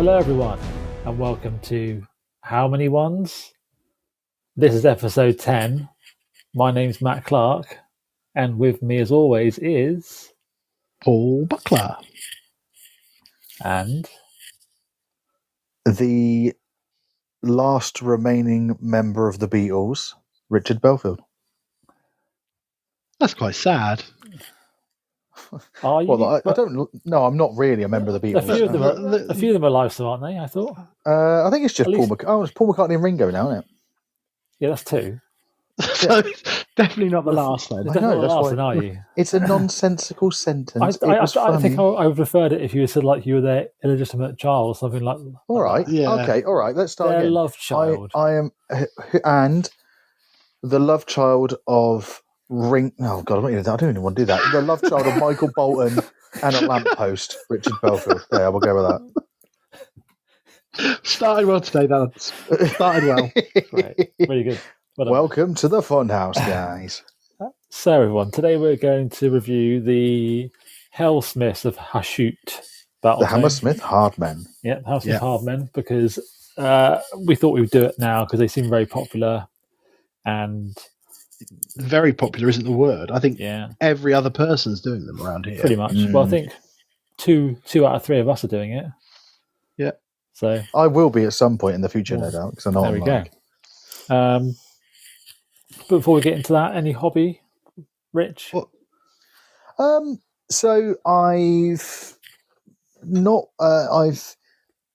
Hello everyone, and welcome to How Many Ones? This is episode 10. My name's Matt Clark, and with me as always is... Paul Buckler. And... the last remaining member of the Beatles, Richard Belfield. That's quite sad. Are you? Well, I don't. No, I'm not really a member of the Beatles. A few of them are alive still, aren't they? I thought. I think it's just At Paul. least... It's Paul McCartney and Ringo now, isn't it? Yeah, that's two. So it's definitely not the last then. It's definitely not the last then, are you? It's a nonsensical sentence. I think I would have preferred it if you said like you were their illegitimate child or something like. All right. Yeah. Okay. All right. Let's start their again. love child. I am, and the love child of Ring. Oh God, I don't even want to do that. The love child of Michael Bolton and a lamppost, Richard Belfield. Yeah, we'll go with that. Started well today, lads. Started well. Great. Really good. Welcome to the Funhouse, guys. So, everyone, today we're going to review the Helsmiths of Hashut Battletome. The Hammersmith Hardmen. Yeah, Helsmith Hardmen, because we thought we would do it now because they seem very popular. And very popular isn't the word. I think every other person's doing them around here. Pretty much. Well, I think two out of three of us are doing it. Yeah. So I will be at some point in the future, no doubt, because I know there we go. But before we get into that, any hobby, Rich? So I've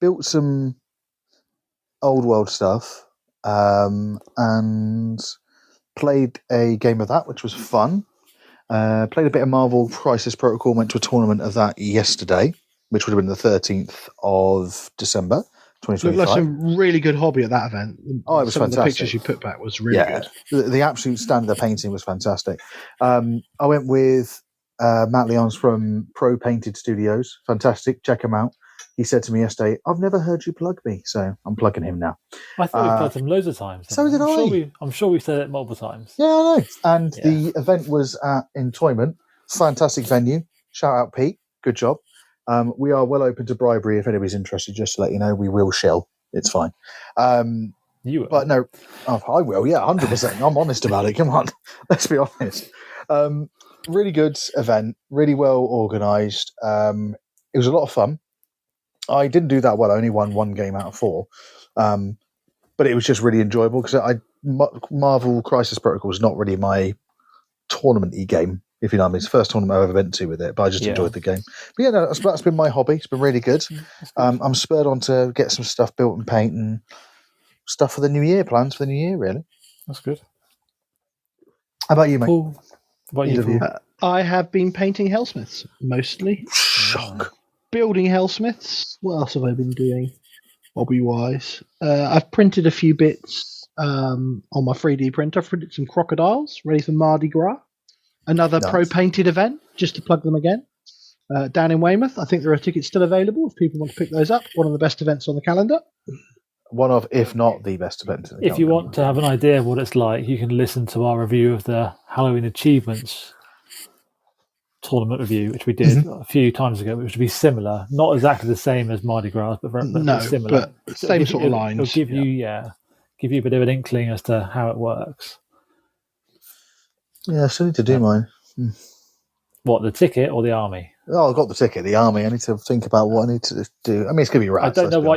built some old world stuff and played a game of that, which was fun. Played a bit of Marvel Crisis Protocol, went to a tournament of that yesterday, which would have been the 13th of December. 2025. Looked like a really good hobby at that event. Oh, it was Some fantastic. of the pictures you put back was really good. The absolute standard of painting was fantastic. I went with Matt Leons from Pro Painted Studios. Fantastic. Check him out. He said to me yesterday, I've never heard you plug me, so I'm plugging him now. I thought we plugged him loads of times. So did I. I'm sure we've said it multiple times. Yeah, I know. And the event was at Entoyment. Fantastic venue. Shout out, Pete. Good job. We are well open to bribery if anybody's interested. Just to let you know, we will shill. It's fine. You will. But no, I will. Yeah, 100%. I'm honest about it. Come on, let's be honest. Really good event. Really well organised. It was a lot of fun. I didn't do that well. I only won one game out of 4. But it was just really enjoyable because Marvel Crisis Protocol is not really my tournament-y game. If you know what I mean. It's the first tournament I've ever been to with it, but I just enjoyed the game. But yeah, no, that's been my hobby. It's been really good. I'm spurred on to get some stuff built and paint and stuff for the new year, plans for the new year, really. That's good. How about you, mate? Paul? What about you? I have been painting Helsmiths, mostly. Shock. Building Helsmiths. What else have I been doing, hobby-wise? I've printed a few bits on my 3D printer. I've printed some crocodiles ready for Mardi Gras. Another pro-painted event, just to plug them again, down in Weymouth. I think there are tickets still available if people want to pick those up. One of the best events on the calendar. One of, if not the best event. If you want to have an idea of what it's like, you can listen to our review of the Halloween Achievements tournament review, which we did a few times ago, which would be similar. Not exactly the same as Mardi Gras, but similar. But same sort of lines. It'll give you a bit of an inkling as to how it works. Yeah, I still need to do mine. What, the ticket or the army? Oh, I've got the ticket, the army. I need to think about what I need to do. I mean, it's going to be rats. I don't know why. I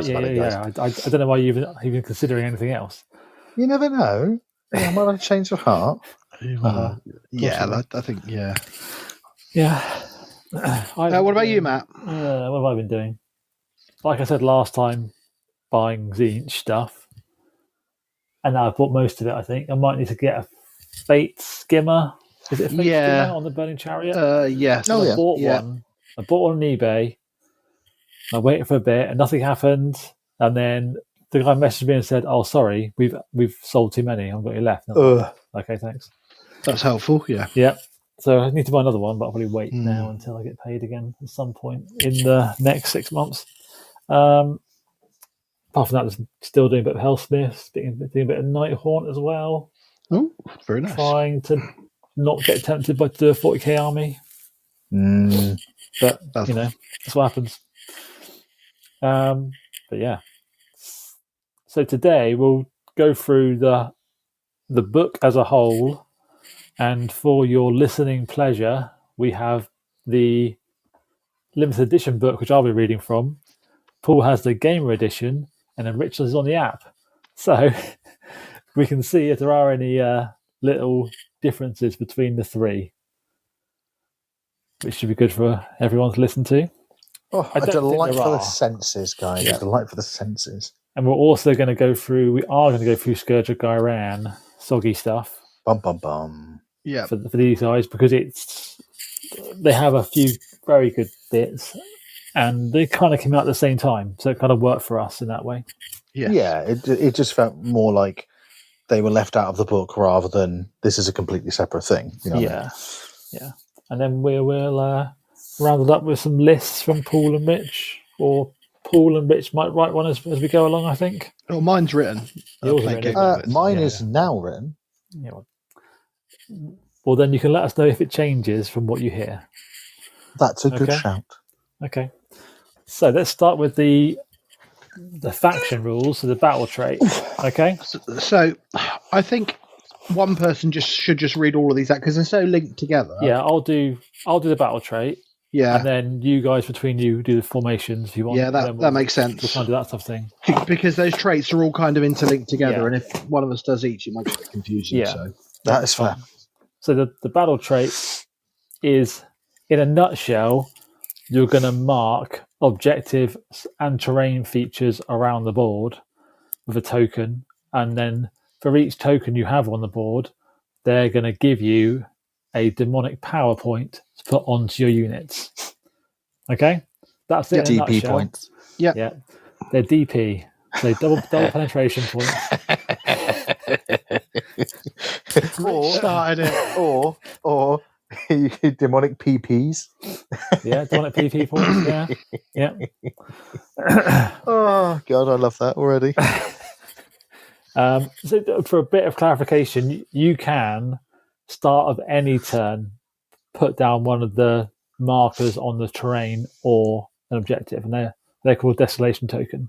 don't know why you're even considering anything else. You never know. I might have changed of heart. I think. Yeah. What about you, Matt? What have I been doing? Like I said last time, buying Zinch stuff, and now I've bought most of it. I think I might need to get a Fate skimmer. Is it a Fate skimmer on the Burning Chariot? Yes. I bought one. I bought one on eBay. I waited for a bit and nothing happened. And then the guy messaged me and said, "Oh, sorry, we've sold too many. I've got you left." Okay, thanks. That's helpful. Yeah. Yeah. So I need to buy another one, but I'll probably wait now until I get paid again at some point in the next 6 months. Apart from that, just still doing a bit of Helsmiths, doing a bit of Night Haunt as well. Oh, very nice. Trying to not get tempted by to do a 40k army. But, that's what happens. But yeah. So today we'll go through the book as a whole, and for your listening pleasure, we have the limited edition book, which I'll be reading from. Paul has the gamer edition, and then Richard is on the app. So we can see if there are any little differences between the three, which should be good for everyone to listen to. Oh, I a don't think delight there for the are. senses, guys. Yeah. A delight for the senses. And we are going to go through Scourge of Gyran, soggy stuff. Bum, bum, bum. Yeah. For these guys, because they have a few very good bits, and they kind of came out at the same time, so it kind of worked for us in that way. Yes. Yeah, it just felt more like they were left out of the book rather than this is a completely separate thing. You know what I mean? Yeah. And then we'll round it up with some lists from Paul and Rich, or Paul and Rich might write one as we go along, I think. Oh, mine's written. Yours is written. Mine is now written. Yeah. Well, then you can let us know if it changes from what you hear. That's a good shout. Okay. So let's start with the faction rules, so the battle trait. Okay. So I think one person should just read all of these out because they're so linked together. Yeah, I'll do the battle trait. Yeah. And then you guys between you do the formations if you want. Yeah, that makes sense. We'll try and do that stuff thing. Because those traits are all kind of interlinked together, and if one of us does each, it might get a bit confusing. Yeah. So that is fair. So the battle trait is, in a nutshell, you're going to mark objectives and terrain features around the board with a token, and then for each token you have on the board, they're going to give you a demonic power point to put onto your units. Okay? That's it in a DP nutshell. points. Yeah. Yeah. They're DP. So double penetration points. started it. Or demonic PPs. Yeah, demonic PP points. Yeah. Oh God, I love that already. So for a bit of clarification, you can start of any turn put down one of the markers on the terrain or an objective, and they're called desolation token.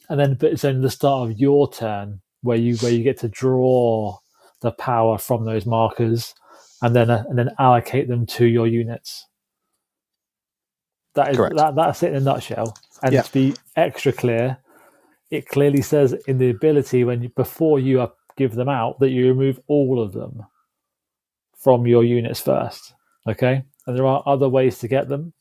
And then it's only the start of your turn where you get to draw the power from those markers and then allocate them to your units. That is correct. That's it in a nutshell. And to be extra clear, it clearly says in the ability before you give them out that you remove all of them from your units first. Okay? And there are other ways to get them.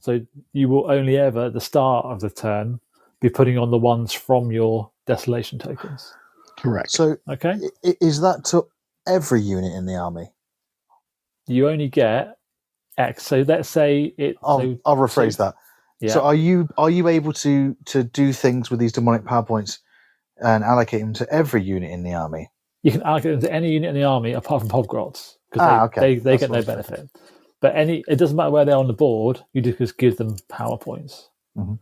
So you will only ever, at the start of the turn, be putting on the ones from your desolation tokens. Correct. So, okay, is that to every unit in the army? You only get X. So let's say it. I'll rephrase that. Yeah. So, are you able to do things with these demonic power points and allocate them to every unit in the army? You can allocate them to any unit in the army apart from Poggrots because they get no benefit. But it doesn't matter where they're on the board. You just give them power points. Mm-hmm.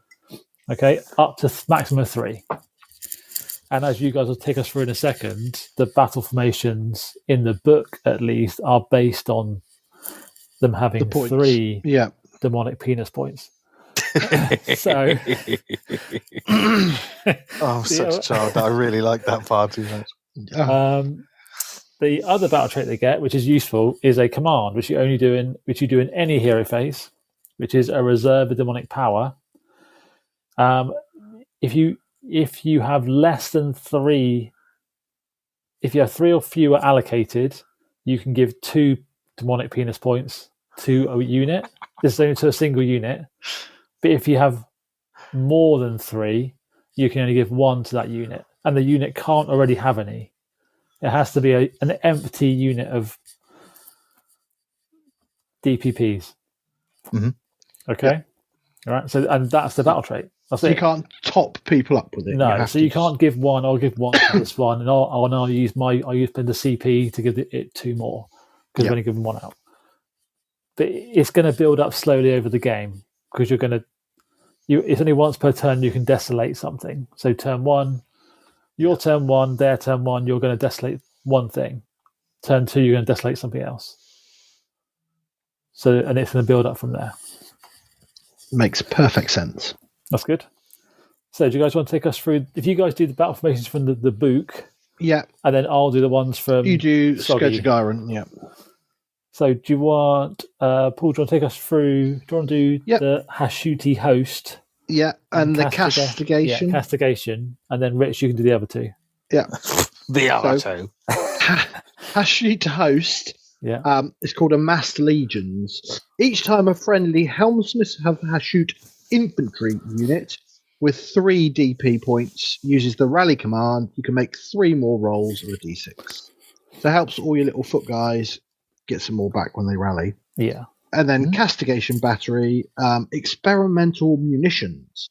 Okay, up to maximum 3. And as you guys will take us through in a second, the battle formations in the book, at least, are based on them having 3 demonic penis points. So, I'm such a child that I really like that far too much. The other battle trait they get, which is useful, is a command, which you do in any hero phase, which is a reserve of demonic power. If you have less than 3, if you have 3 or fewer allocated, you can give 2 demonic penis points to a unit. This is only to a single unit. But if you have more than 3, you can only give 1 to that unit, and the unit can't already have any. It has to be an empty unit of DPPs. Mm-hmm. Okay, all right. So, and that's the battle trait. So you can't top people up with it. No, you can't give 1. I'll give 1 to this one, and I'll use the CP to give it 2 more because I've only given 1 out. But it's going to build up slowly over the game because it's only once per turn you can desolate something. So turn 1, your turn 1, their turn 1, you're going to desolate one thing. Turn 2, you're going to desolate something else. So, and it's going to build up from there. Makes perfect sense. That's good. So, do you guys want to take us through? If you guys do the battle formations from the book, Yeah. and then I'll do the ones from You do Soggy. Scourge of Gyron, yeah. So, do you want Paul? Do you want to take us through? Do you want to do Yep. the Hashuti host? Yeah, and the castigation. Yeah, castigation, and then Rich, you can do the other two. Yeah. The other So- two. Hashut host Yeah, is called a massed legions. Each time a friendly Helsmiths of Hashut infantry unit with 3 DP points uses the rally command, you can make 3 more rolls of a d6. So it helps all your little foot guys get some more back when they rally. yeah, And then castigation battery, experimental munitions.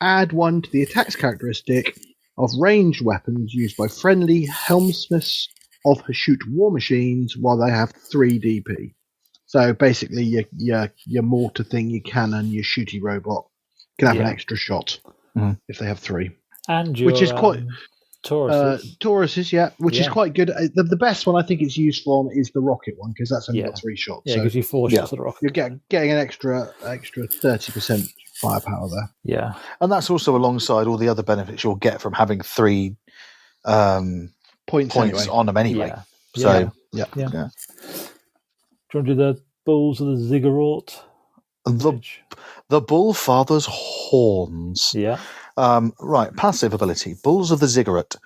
Add 1 to the attacks characteristic of ranged weapons used by friendly Helsmiths of Hashut war machines while they have 3 DP. So basically, your mortar thing, your cannon, your shooty robot can have an extra shot if they have 3, and your, which is quite Tauruses. Tauruses, yeah, which is Yeah. quite good. The best one I think it's used from is the rocket one because that's only got 3 shots. Yeah, it So gives you 4 shots of the rocket. you're getting an extra 30% firepower there. Yeah, And that's also alongside all the other benefits you'll get from having 3 Points anyway. on them anyway. Yeah. So Yeah. Do you want to do the Bulls of the Ziggurat? the Bullfather's horns. Yeah, Right, passive ability. Bulls of the Ziggurat.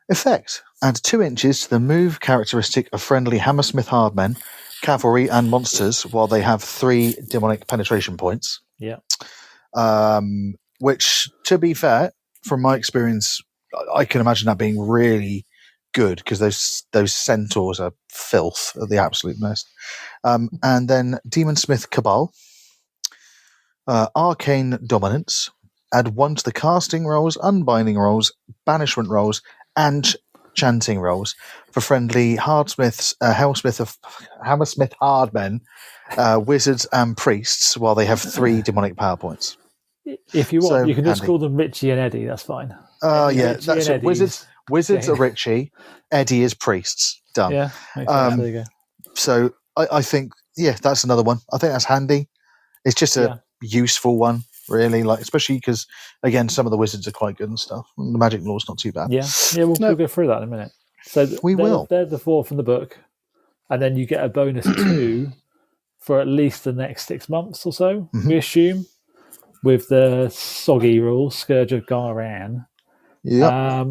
Effect. Add 2 inches to the move characteristic of friendly Hammersmith Hardmen, cavalry, and monsters while they have 3 demonic penetration points. yeah, Which, to be fair, from my experience, I can imagine that being really good because those centaurs are filth at the absolute most. And then Demonsmith Cabal. Arcane Dominance. Add 1 to the casting rolls, unbinding rolls, banishment rolls, and chanting rolls for friendly Helsmith of Hammersmith Hardmen, wizards, and priests while they have 3 demonic power points. if you want, So you can just handy. call them Richie and Eddie. That's fine. Yeah, Richie that's and it. Wizards Yeah. are Richie, Eddie is priests. Done. Yeah, makes sense. There you go. So I think, that's another one. I think that's handy. It's just a useful one, really, like especially because again, some of the wizards are quite good and stuff. And the magic law's not too bad. Yeah, we'll go through that in a minute. So they're the 4 from the book, and then you get a bonus 2 for at least the next 6 months or so. We assume with the Soggy rules, Scourge of Garan. Yeah.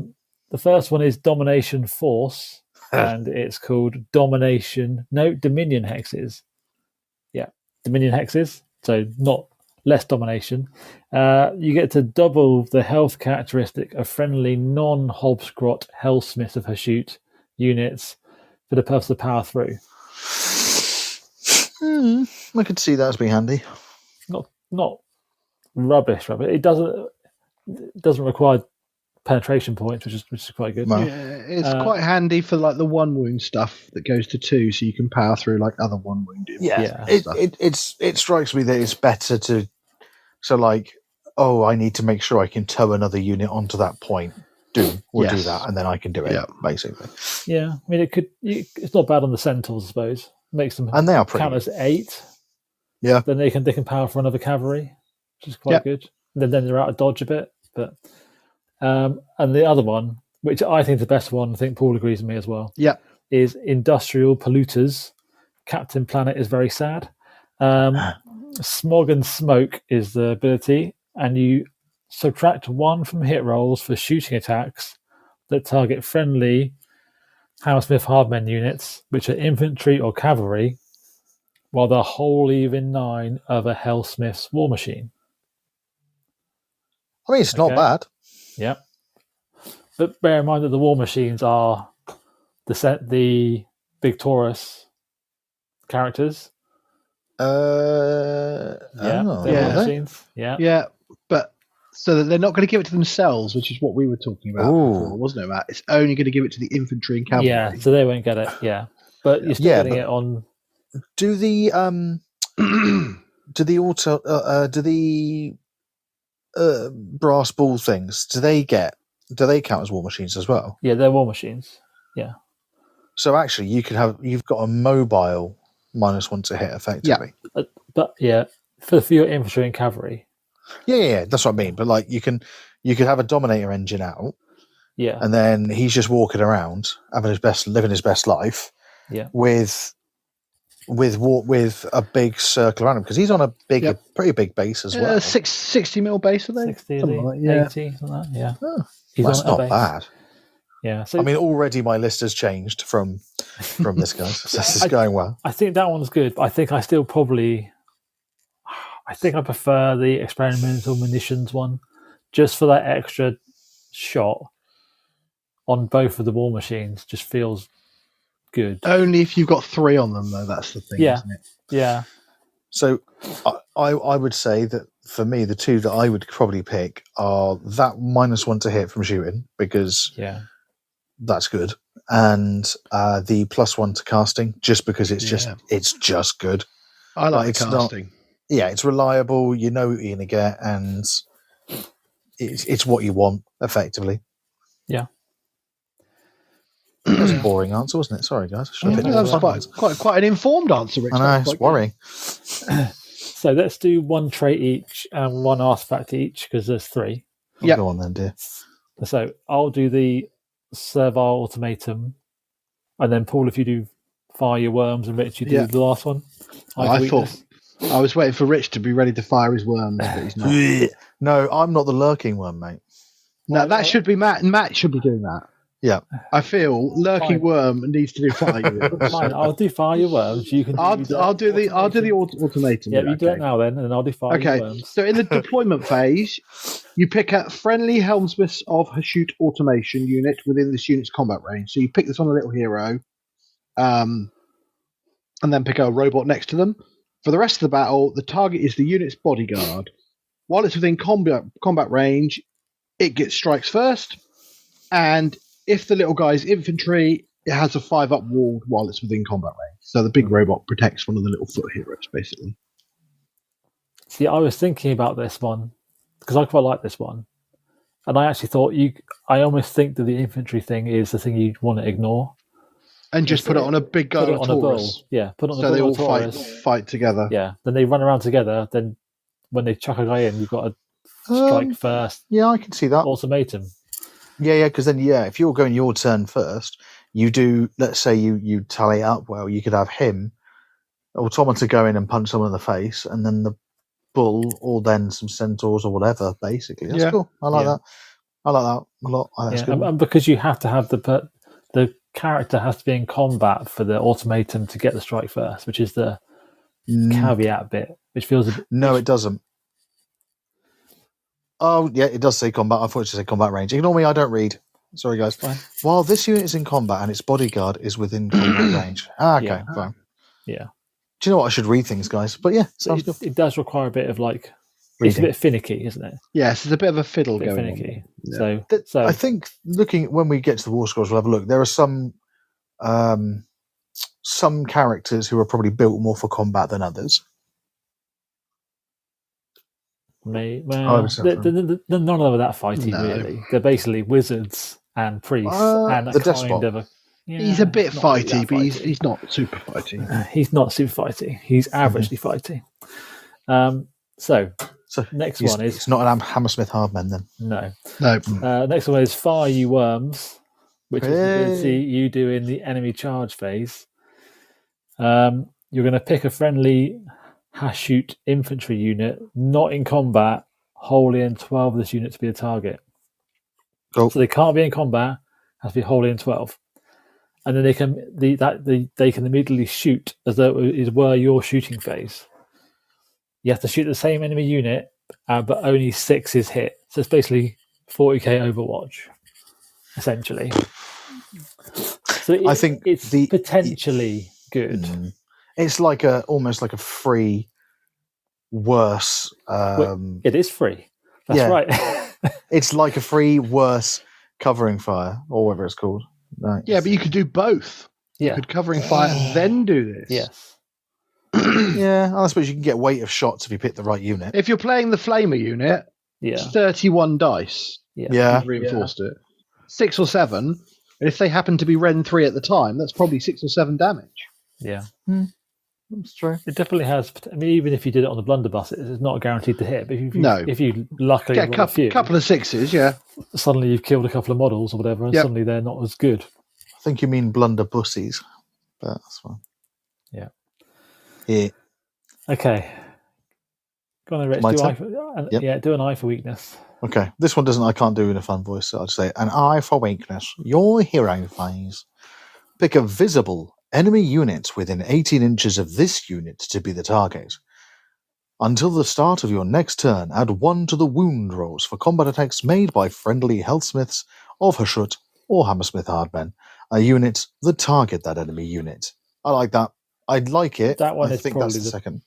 The first one is Domination Force, and it's called Dominion Hexes. Yeah, Dominion Hexes. So not less domination. You get to double the health characteristic of friendly non-Hobsgrot Helsmiths of Hashut units for the purpose of power through. I could see that as being handy. Not rubbish. It doesn't require penetration points, which is quite good. No. Yeah, it's quite handy for like the 1 wound stuff that goes to 2, so you can power through like other 1 wound. It strikes me that it's better to I need to make sure I can tow another unit onto that point. We'll do that, and then I can do it. Basically. Yeah, I mean it's not bad on the centaurs, I suppose. Makes them and they are pretty count as 8. Yeah. Then they can power for another cavalry, which is quite good. And then they're out of dodge a bit, but. And the other one, which I think is the best one, I think Paul agrees with me as well, is Industrial Polluters. Captain Planet is very sad. Smog and Smoke is the ability, and you subtract 1 from hit rolls for shooting attacks that target friendly Hammersmith Hardmen units, which are infantry or cavalry, while they're wholly within 9 of a Helsmith's war machine. I mean, it's not bad. Yeah. But bear in mind that the war machines are the big Taurus characters. War machines. Yeah, but so that they're not going to give it to themselves, which is what we were talking about before, wasn't it, Matt? It's only going to give it to the infantry and cavalry. Yeah, so they won't get it. Yeah, but you're still getting it on. Do the brass ball things? Do they count as war machines as well? Yeah, they're war machines. Yeah. So actually, you've got a mobile -1 to hit effectively. But yeah, for your infantry and cavalry. Yeah, that's what I mean. But like, you could have a Dominator engine out, Yeah. and then he's just walking around, living his best life, Yeah. with a big circle around him, because he's on a pretty big base as well. 60 mil base, are they? 60, Something like that, 80, something like that. Yeah. Oh, He's that's on a not base. bad. Yeah. So I mean, already my list has changed from this guy. So this is going well. I think that one's good, but I think I still probably. I think I prefer the experimental munitions one, just for that extra shot on both of the war machines. Just feels good. Only if you've got 3 on them, though. That's the thing, Yeah. isn't it? Yeah. So I would say that for me, the 2 that I would probably pick are that -1 to hit from shooting, because that's good, and the +1 to casting, just because it's just good. I like the casting. It's reliable. You know what you're going to get, and it's what you want, effectively. Yeah. That was a boring answer, wasn't it? Sorry, guys. That was quite an informed answer, Rich. I know, it's worrying. So let's do 1 trait each and 1 artifact each, because there's 3. Yeah. Go on then, dear. So I'll do the Servile Ultimatum, and then Paul, if you do Fire Your Worms, and Rich, you do the last one. I thought I was waiting for Rich to be ready to fire his worms, but he's not. No, I'm not the lurking one, mate. No, that should be Matt, and Matt should be doing that. Yeah. I feel lurking worm needs to do fire. Fine, I'll do Fire Your Worms. You can. I'll do the ultimatum. Yeah, you do it now then, and then I'll do Fire Your Worms. So in the deployment phase, you pick a friendly Helsmiths of Hashut automation unit within this unit's combat range. So you pick this on a little hero, and then pick a robot next to them. For the rest of the battle, the target is the unit's bodyguard. While it's within combat range, it gets strikes first, and if the little guy's infantry, it has a 5-up wall while it's within combat range. So the big robot protects one of the little foot heroes, basically. See, I was thinking about this one, because I quite like this one. And I actually thought I almost think that the infantry thing is the thing you want to ignore. And just put it on a big guy on a Taurus. Yeah, put it on a so they all Taurus. fight together. Yeah, then they run around together. Then when they chuck a guy in, you've got to strike first. Yeah, I can see that. Ultimatum. Yeah, because then, if you're going your turn first, you do, let's say you tally it up well, you could have him, Automata go in and punch someone in the face, and then the bull, or then some centaurs or whatever, basically. That's cool. I like that. I like that a lot. That's good. And because you have to have the character has to be in combat for the automatum to get the strike first, which is the caveat bit, which feels a bit... No, it doesn't. Oh, yeah, it does say combat. I thought it said combat range. Ignore me, I don't read. Sorry, guys. Fine. While this unit is in combat and its bodyguard is within combat range. Okay, fine. Yeah. Do you know what? I should read things, guys. But sounds good. It does require a bit of reading. It's a bit finicky, isn't it? Yes, it's a bit of a fiddle going finicky. on. Yeah. So I think when we get to the War Scrolls, we'll have a look. There are some characters who are probably built more for combat than others. None of them are that fighty, really. They're basically wizards and priests and the despot. He's a bit fighty, but he's not super fighty. He's not super fighty. He's averagely fighty. So next one is... It's not an Hammersmith Hardman, then? No. Next one is Fire You Worms, which is the ability you do in the enemy charge phase. You're going to pick a friendly Hashut infantry unit, not in combat, wholly in 12 of this unit to be a target. Cool. So they can't be in combat, has to be wholly in 12. And then they can immediately shoot as though it were your shooting phase. You have to shoot the same enemy unit, but only 6 is hit. So it's basically 40k Overwatch, essentially. So I think it's potentially good. It's like almost like a free, worse. It is free. That's right. It's like a free, worse covering fire, or whatever it's called. Right. Yeah, but you could do both. Yeah. You could covering fire then do this. Yes. Yeah, I suppose you can get weight of shots if you pick the right unit. If you're playing the Flamer unit, it's 31 dice. Yeah. You've reinforced it. 6 or 7. And if they happen to be Ren 3 at the time, that's probably 6 or 7 damage. Yeah. That's true. It definitely has. I mean, even if you did it on the blunderbuss, it's not guaranteed to hit. But No. if you luckily Get roll a few, couple of sixes, yeah. suddenly you've killed a couple of models or whatever, and Yep. suddenly they're not as good. I think you mean blunderbussies, but that's fine. Yeah. Yeah. Okay. Go on then, Rich. My Do turn? Yep. Yeah, do an eye for weakness. Okay, this one doesn't. I can't do in a fun voice, so I'll just say an eye for weakness. Your hero phase. Pick a visible enemy unit within 18 inches of this unit to be the target. Until the start of your next turn, add 1 to the wound rolls for combat attacks made by friendly Helsmiths of Hashut or Hammersmith Hardmen. A unit that target that enemy unit. I like that. I like it. That one I is think probably that's the second.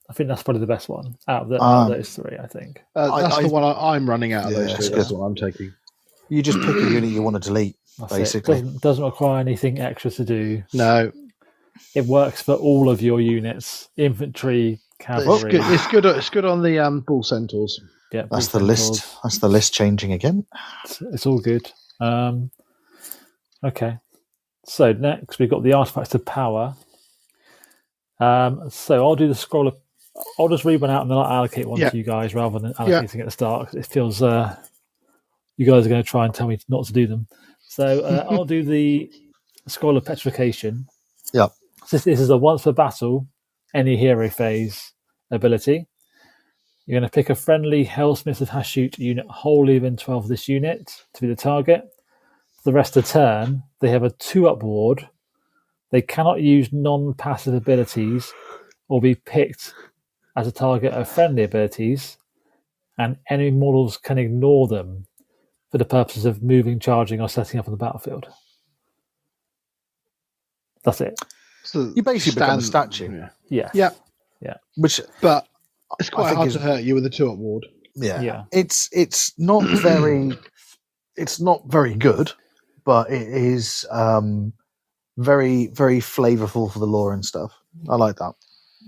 I think that's probably the best one out of those three, I think. That's the one I'm running out of Yeah, those that's two. That's good. what I'm taking. You just pick a unit you want to delete, That's basically. It. Doesn't require anything extra to do. No. It works for all of your units. Infantry, cavalry. It's good on the bull centaurs. Yeah, That's the list. That's the list changing again. It's all good. Okay. So next we've got the artifacts of power. So I'll do the scroll of. I'll just read one out and then I'll allocate one to you guys rather than allocating at the start. It feels you guys are going to try and tell me not to do them. So I'll do the scroll of petrification. Yeah. So this is a once per battle, any hero phase ability. You're going to pick a friendly Helsmiths of Hashut unit wholly within 12 of this unit to be the target. For the rest of the turn, they have a 2-up ward. They cannot use non-passive abilities or be picked as a target of friendly abilities, and enemy models can ignore them for the purposes of moving, charging, or setting up on the battlefield. That's it. So You basically become a statue. Yeah. Yeah. Which, but it's quite hard to hurt you with a 2-up ward. Yeah. It's not very good, but it is very, very flavorful for the lore and stuff. I like that.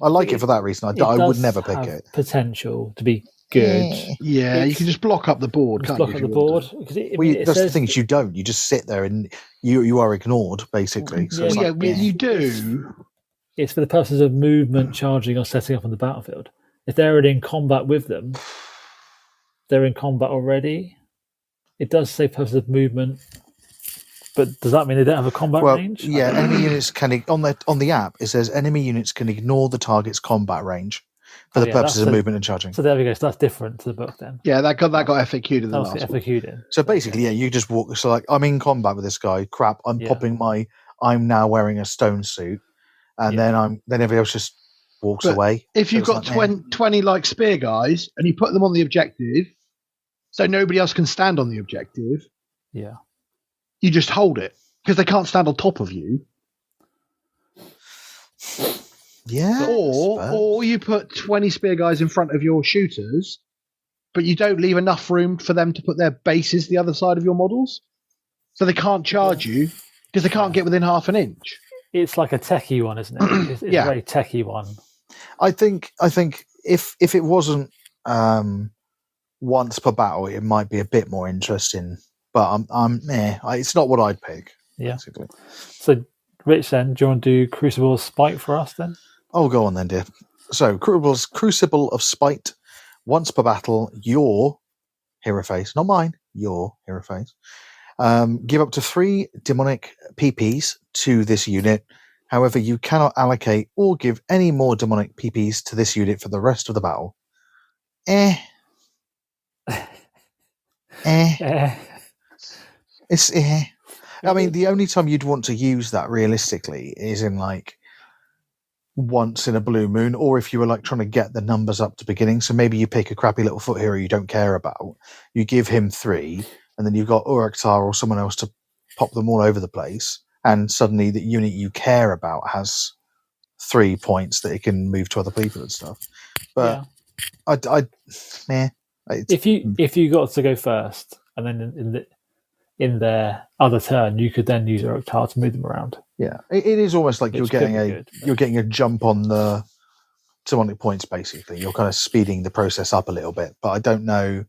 I like it for that reason. I would never pick it. Potential to be good. Yeah, you can just block up the board. Just block up the board. That's the thing is you don't. You just sit there and you are ignored basically. So you do. It's for the purposes of movement, charging, or setting up on the battlefield. If they're already in combat with them, they're in combat already. It does say purpose of movement. But does that mean they don't have a combat range? Yeah, enemy units can on the app. It says enemy units can ignore the target's combat range for the purposes of movement and charging. So there we go. So that's different to the book then. Yeah, that got FAQ'd in the last one. FAQ'd in. So basically, you just walk. So like, I'm in combat with this guy. Crap, I'm popping my. I'm now wearing a stone suit, and then everybody else just walks away. If you've got 20 like spear guys and you put them on the objective, so nobody else can stand on the objective. Yeah. You just hold it because they can't stand on top of you. Yeah. Or you put 20 spear guys in front of your shooters, but you don't leave enough room for them to put their bases the other side of your models, so they can't charge you because they can't get within half an inch. It's like a techie one, isn't it? It's a very techie one. I think if it wasn't once per battle, it might be a bit more interesting. But it's not what I'd pick. Yeah. Basically. So, Rich, then, do you want to do Crucible of Spite for us then? Oh, go on then, dear. So, Crucible of Spite, once per battle, your hero phase, not mine, your hero phase. Give up to 3 demonic PPs to this unit. However, you cannot allocate or give any more demonic PPs to this unit for the rest of the battle. It's I mean, the only time you'd want to use that realistically is in like once in a blue moon, or if you were like trying to get the numbers up to beginning. So maybe you pick a crappy little foot hero you don't care about, you give him 3, and then you've got Uraktar or someone else to pop them all over the place, and suddenly the unit you care about has 3 points that it can move to other people and stuff. But if you got to go first, and then in their other turn, you could then use Uraktar to move them around. Yeah, it is almost like you're getting a jump on the demonic points. Basically, you're kind of speeding the process up a little bit. But I don't know,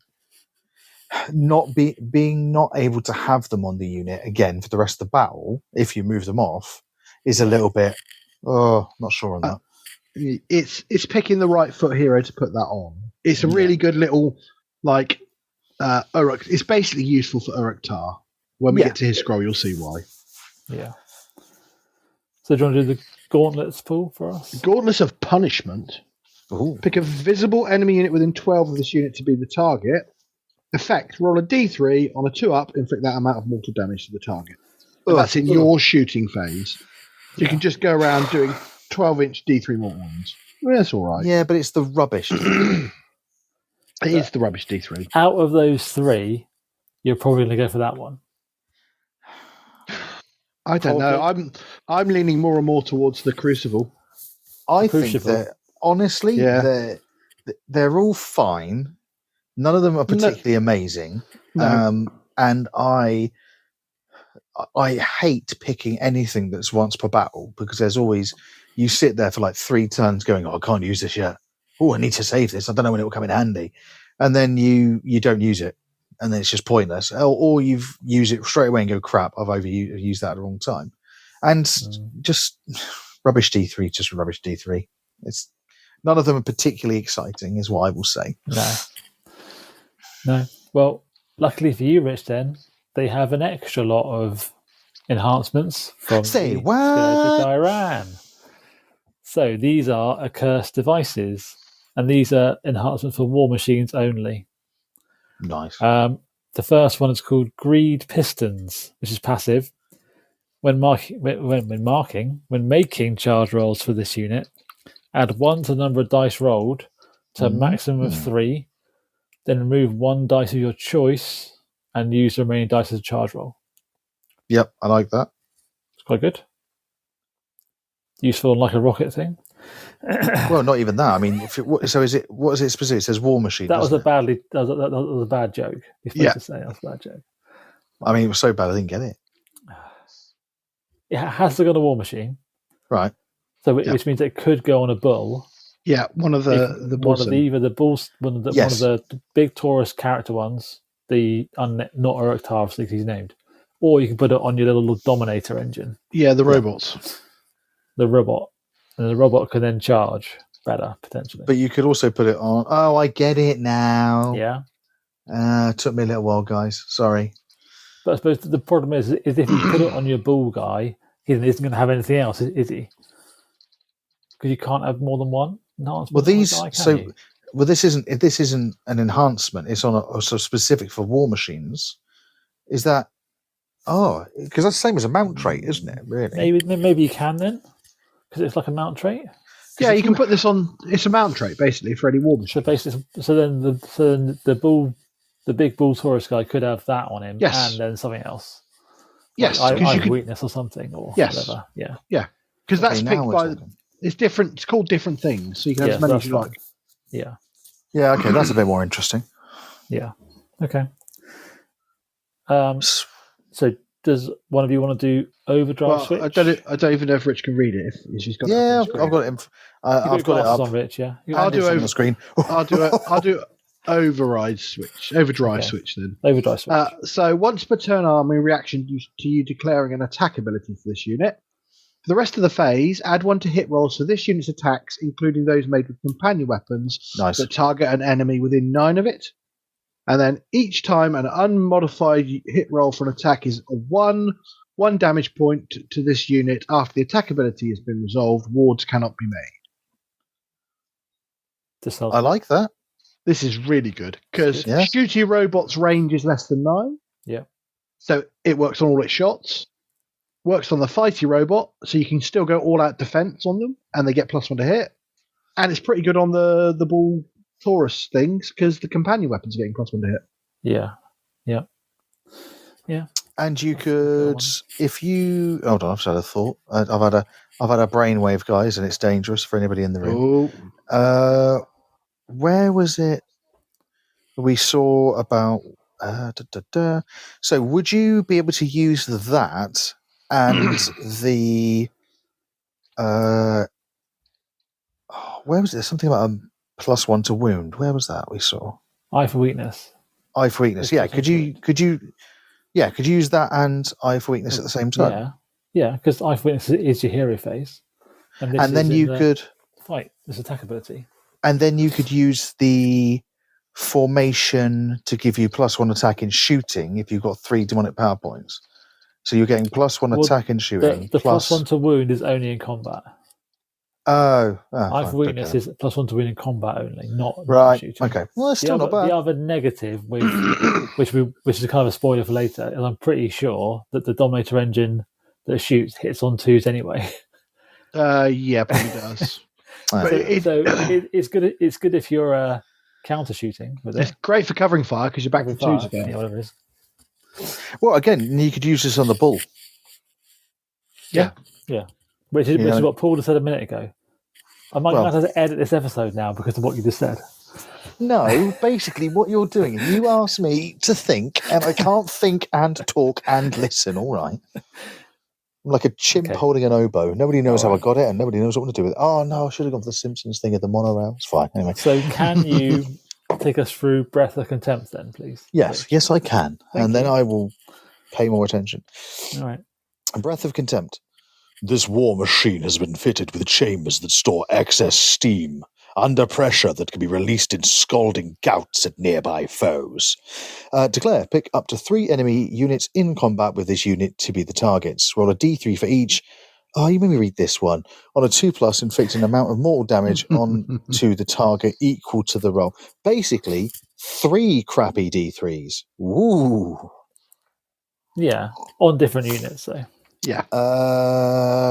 being not able to have them on the unit again for the rest of the battle if you move them off is a little bit. Not sure on that. it's picking the right foot hero to put that on. It's a really good little Uruk. It's basically useful for Uruk-Tar. When we get to his scroll, you'll see why. Yeah. So do you want to do the gauntlets pool for us? Gauntlets of Punishment. Ooh. Pick a visible enemy unit within 12 of this unit to be the target. Effect, roll a d3 on a 2-up, inflict that amount of mortal damage to the target. And that's in your shooting phase. So you can just go around doing 12-inch d3 mortal wounds. Well, that's all right. Yeah, but it's the rubbish. It is the rubbish d3. Out of those three, you're probably going to go for that one. I don't know. I'm leaning more and more towards the Crucible. I think that, honestly, they're all fine. None of them are particularly amazing. No. And I hate picking anything that's once per battle, because there's always, you sit there for like 3 turns going, I can't use this yet. Oh, I need to save this. I don't know when it will come in handy. And then you don't use it. And then it's just pointless. Or you've used it straight away and go, crap, I've used that at the wrong time. And just rubbish D3, just rubbish D3. It's none of them are particularly exciting, is what I will say. No. Well, luckily for you, Rich, then, they have an extra lot of enhancements from Say the what? Scourge of Iran. So these are accursed devices, and these are enhancements for war machines only. Nice. The first one is called Greed Pistons, which is passive. When making charge rolls for this unit, add 1 to the number of dice rolled to a maximum of 3. Then remove 1 dice of your choice and use the remaining dice as a charge roll. Yep, I like that. It's quite good. Useful like a rocket thing. Well, not even that. I mean, so is it? What is it specific? It says War Machine. That was a bad joke. You're supposed to say that was a bad joke. I mean, it was so bad I didn't get it. It has to go on a war machine, right? So which means it could go on a bull. Yeah, one of the either the bulls, one of the big Taurus character ones, not Uruk-Tar, obviously, because he's named, or you can put it on your little Dominator engine. Yeah, the robots. The robot, and the robot can then charge better potentially. But you could also put it on. Oh, I get it now. Yeah. It took me a little while, guys. Sorry. But I suppose the problem is if you put it on your bull guy, he isn't going to have anything else, is he? Because you can't have more than one enhancement. Well, this isn't an enhancement. It's on a specific for war machines. Is that? Oh, because that's the same as a mount trait, isn't it? Really? Maybe you can then, because it's like a mount trait. Yeah, you can put this on. It's a mount trait basically for any war machine. So then the big bull Taurus guy could have that on him, and then something else. Yes, like I weakness or something, or whatever. Yeah, because that's picked by. It's different. It's called different things, so you can have as many as you like. Yeah. Yeah. Okay, that's a bit more interesting. Yeah. Okay. So does one of you want to do overdrive switch? I don't even know if Rich can read it. If she's got I've got it. I've got it up on Rich. Yeah. I'll do it on the screen. I'll do overdrive switch then. Overdrive switch. So once per turn, army reaction to you declaring an attack ability for this unit. For the rest of the phase, add 1 to hit rolls for this unit's attacks, including those made with companion weapons that target an enemy within 9 of it. And then each time an unmodified hit roll for an attack is a 1 damage point to this unit after the attack ability has been resolved. Wards cannot be made. I like that. This is really good because shooty robot's range is less than 9. Yeah. So it works on all its shots. Works on the fighty robot, so you can still go all out defense on them, and they get +1 to hit. And it's pretty good on the bull Taurus things because the companion weapons are getting +1 to hit. Yeah. And you could, if you hold on, I've just had a thought. I've had a brainwave, guys, and it's dangerous for anybody in the room. Where was it? We saw about. So, would you be able to use that and the? Where was it? Something about a +1 to wound. Where was that we saw? Eye for weakness. Eye for weakness. Yeah. Could you use that and eye for weakness at the same time? Yeah. Because eye for weakness is your hero phase, and then you could Right, this attack ability. And then you could use the formation to give you +1 attack in shooting if you've got 3 demonic power points. So you're getting +1 Well, attack in shooting. The +1 to wound is only in combat. Fine, weakness okay. is +1 to wound in combat only, not Right. shooting. Okay. Well, that's still not bad. The other negative, which is kind of a spoiler for later, is I'm pretty sure that the Dominator engine that shoots hits on 2s anyway. Yeah, probably does. It's good. It's good if you're counter shooting with it. It's great for covering fire because you're back to 2s again. Yeah, whatever it is. Well, again, you could use this on the bull. Yeah. Which is what Paul said a minute ago. I might have to edit this episode now because of what you just said. No, basically what you're doing is you ask me to think, and I can't think and talk and listen, all right? I'm like a chimp holding an oboe. Nobody knows how I got it, and nobody knows what to do with it. Oh, no, I should have gone for the Simpsons thing of the monorail. It's fine, anyway. So can you take us through Breath of Contempt then, please? Yes, I can. Then I will pay more attention. All right. Breath of Contempt. This war machine has been fitted with chambers that store excess steam under pressure that can be released in scalding gouts at nearby foes. Declare, pick up to 3 enemy units in combat with this unit to be the targets. Roll a d3 for each. Oh, you made me read this one. On a 2+, inflict an amount of mortal damage onto the target equal to the roll. Basically, 3 crappy d3s. Woo! Yeah, on different units, though. Yeah.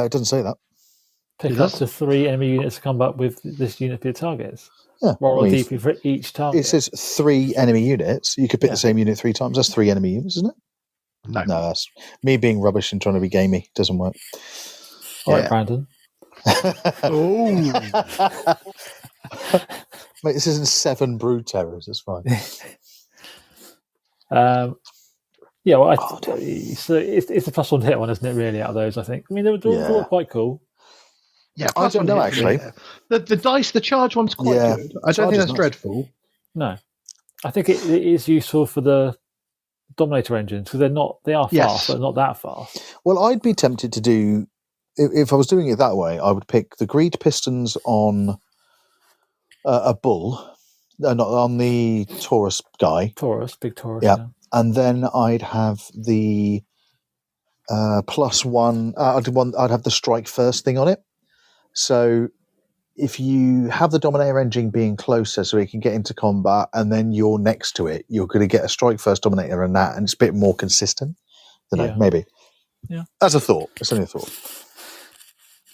It doesn't say that. Pick up to 3 enemy units to combat with this unit for your targets. Yeah. Roll a d3 for each target. It says 3 enemy units. You could pick the same unit 3 times. That's 3 enemy units, isn't it? No, that's me being rubbish and trying to be gamey. Doesn't work. All right, Brandon. Mate, this isn't 7 brood terrors. It's fine. Yeah, well, so it's a +1 to hit one, isn't it? Really, out of those, I think. I mean, they were all quite cool. Yeah, I don't know actually. The dice, the charge one's quite good. I don't think that's dreadful. No, I think it is useful for the Dominator engines because they are fast, but not that fast. Well, I'd be tempted to do if I was doing it that way. I would pick the greed pistons on a bull, not on the Taurus guy. Big Taurus. Yeah. And then I'd have the +1. I'd have the strike first thing on it. So if you have the Dominator engine being closer, so it can get into combat, and then you're next to it, you're going to get a strike first Dominator and that, and it's a bit more consistent. Don't know, maybe. Yeah. As a thought, it's only a thought,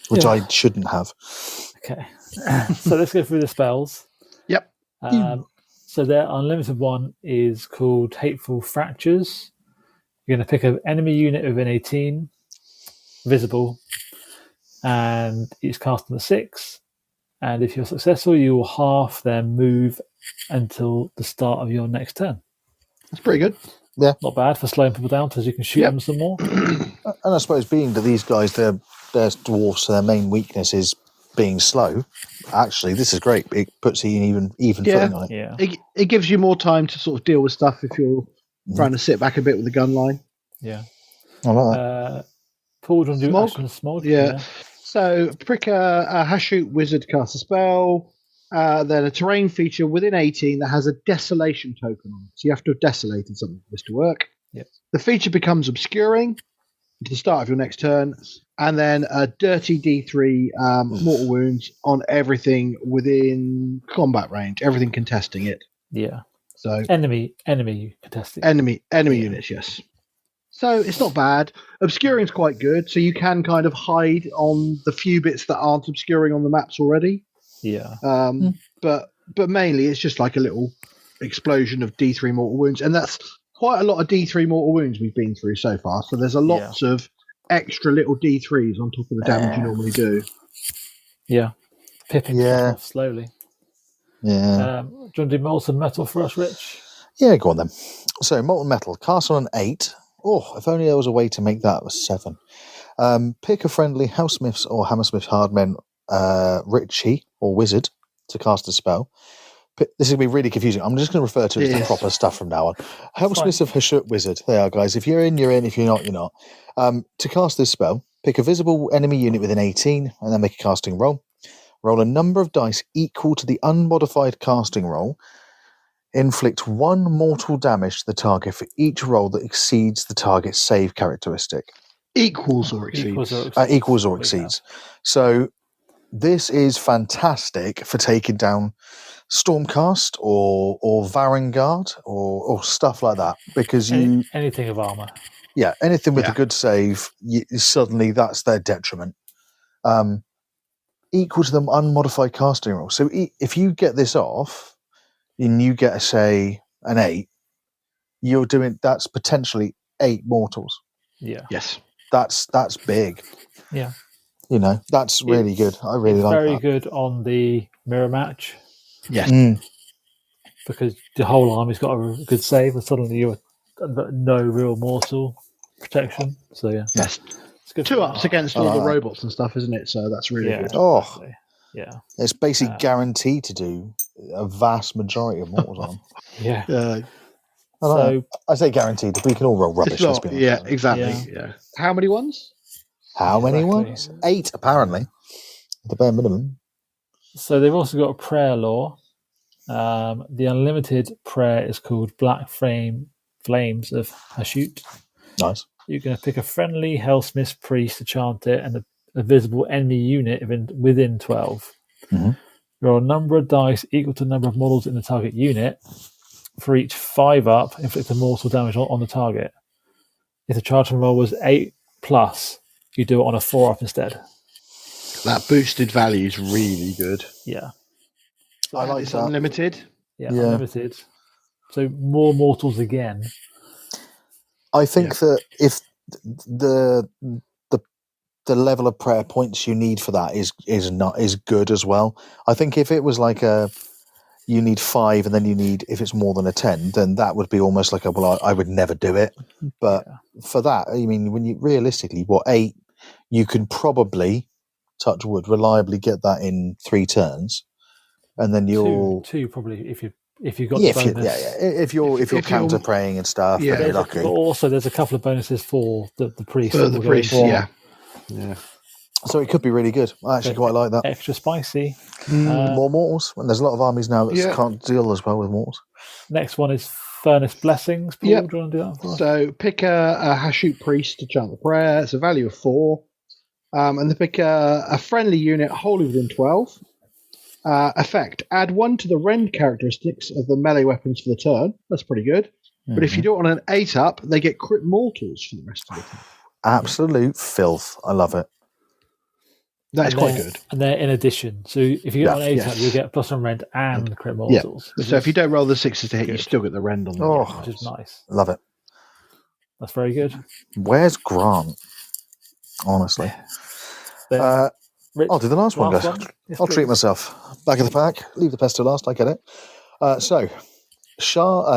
which I shouldn't have. Okay. So let's go through the spells. Yep. So their unlimited one is called Hateful Fractures. You're going to pick an enemy unit within 18, visible, and it's cast on the 6. And if you're successful, you will half their move until the start of your next turn. That's pretty good. Yeah. Not bad for slowing people down because you can shoot them some more. And I suppose being that these guys, they're dwarfs, so their main weakness is being slow. Actually, this is great. It puts you in even footing on it. Yeah. It gives you more time to sort of deal with stuff if you're trying to sit back a bit with the gun line. Yeah. I like that. Paul, do you want to do Smog? Yeah. So, pick a Hashut wizard cast a spell, then a terrain feature within 18 that has a desolation token on it. So you have to have desolated something for this to work. Yep. The feature becomes obscuring to the start of your next turn, and then a dirty D3 mortal wounds on everything within combat range, everything contesting it. Yeah. So enemy contesting. Enemy units, yes. So it's not bad. Obscuring's quite good, so you can kind of hide on the few bits that aren't obscuring on the maps already. Yeah. But mainly it's just like a little explosion of D3 mortal wounds, and that's quite a lot of D3 mortal wounds we've been through so far. So there's a lots of extra little D3s on top of the damage you normally do. Yeah. Pipping off slowly. Yeah. Do you want to do molten metal for us, Rich? Yeah, go on then. So molten metal, cast on an 8. Oh, if only there was a way to make that a 7. Pick a friendly Helsmiths or Hammersmiths Hardmen Richie or Wizard to cast a spell. This is going to be really confusing. I'm just going to refer to it as the proper stuff from now on. Helsmiths of Hashut Wizard. They are, guys. If you're in, you're in. If you're not, you're not. To cast this spell, pick a visible enemy unit within 18 and then make a casting roll. Roll a number of dice equal to the unmodified casting roll. Inflict 1 mortal damage to the target for each roll that exceeds the target's save characteristic. Equals or exceeds. Equals or exceeds. So this is fantastic for taking down Stormcast or Varangard or stuff like that, because anything of armor. Yeah, anything with a good save, suddenly that's their detriment. Equal to the unmodified casting roll. So if you get this off and you get, say, an 8, that's potentially 8 mortals. Yeah. Yes. That's big. Yeah. That's really good. I really like that. Very good on the mirror match. Yes. Because the whole army's got a good save, and suddenly you're no real mortal protection. So yeah. Yes. It's good. 2-ups against all the robots and stuff, isn't it? So that's really good. Oh. Exactly. Yeah. It's basically guaranteed to do a vast majority of mortals on. Yeah. I say guaranteed. We can all roll rubbish. Exactly. Yeah. How many ones? How many ones? 8, apparently. The bare minimum. So they've also got a prayer law. The unlimited prayer is called Black Flames of Hashut. Nice. You're going to pick a friendly Helsmiths priest to chant it, and a visible enemy unit within 12. Mm-hmm. Roll a number of dice equal to the number of models in the target unit. For each 5-up, inflict a mortal damage on the target. If the charging roll was 8+, you do it on a 4-up instead. That boosted value is really good. Yeah. So I like that. Unlimited. Yeah, unlimited. So more mortals again. I think that if the level of prayer points you need for that is good as well. I think if it was like you need 5 and then if it's more than a 10, then that would be almost like I would never do it. But for that, I mean, when you realistically, 8, you can probably, touch wood, reliably get that in 3 turns, and then you'll 2 probably if you got the bonus. If you're counter praying and stuff, and you're lucky. But also, there's a couple of bonuses for the priest. For the priest, yeah. So it could be really good. I actually quite like that. Extra spicy. More mortals, and there's a lot of armies now that can't deal as well with mortals. Next one is Furnace Blessings. Paul, do you want to do that for us? So pick a Hashut priest to chant the prayer. It's a value of 4. And then pick a friendly unit wholly within 12. Effect. Add 1 to the rend characteristics of the melee weapons for the turn. That's pretty good. Mm-hmm. But if you do it on an 8-up, they get crit mortals for the rest of the turn. Absolute filth. I love it. That is quite good. And they're in addition. So if you get on 8-up, you get plus on rend and crit mortals. Yeah. So if you don't roll the 6s to hit, you still get the rend on them. Which is nice. Love it. That's very good. Where's Grant? Honestly. I'll do the last one, guys. I'll treat myself. Back of the pack. Leave the pest to last. I get it. So,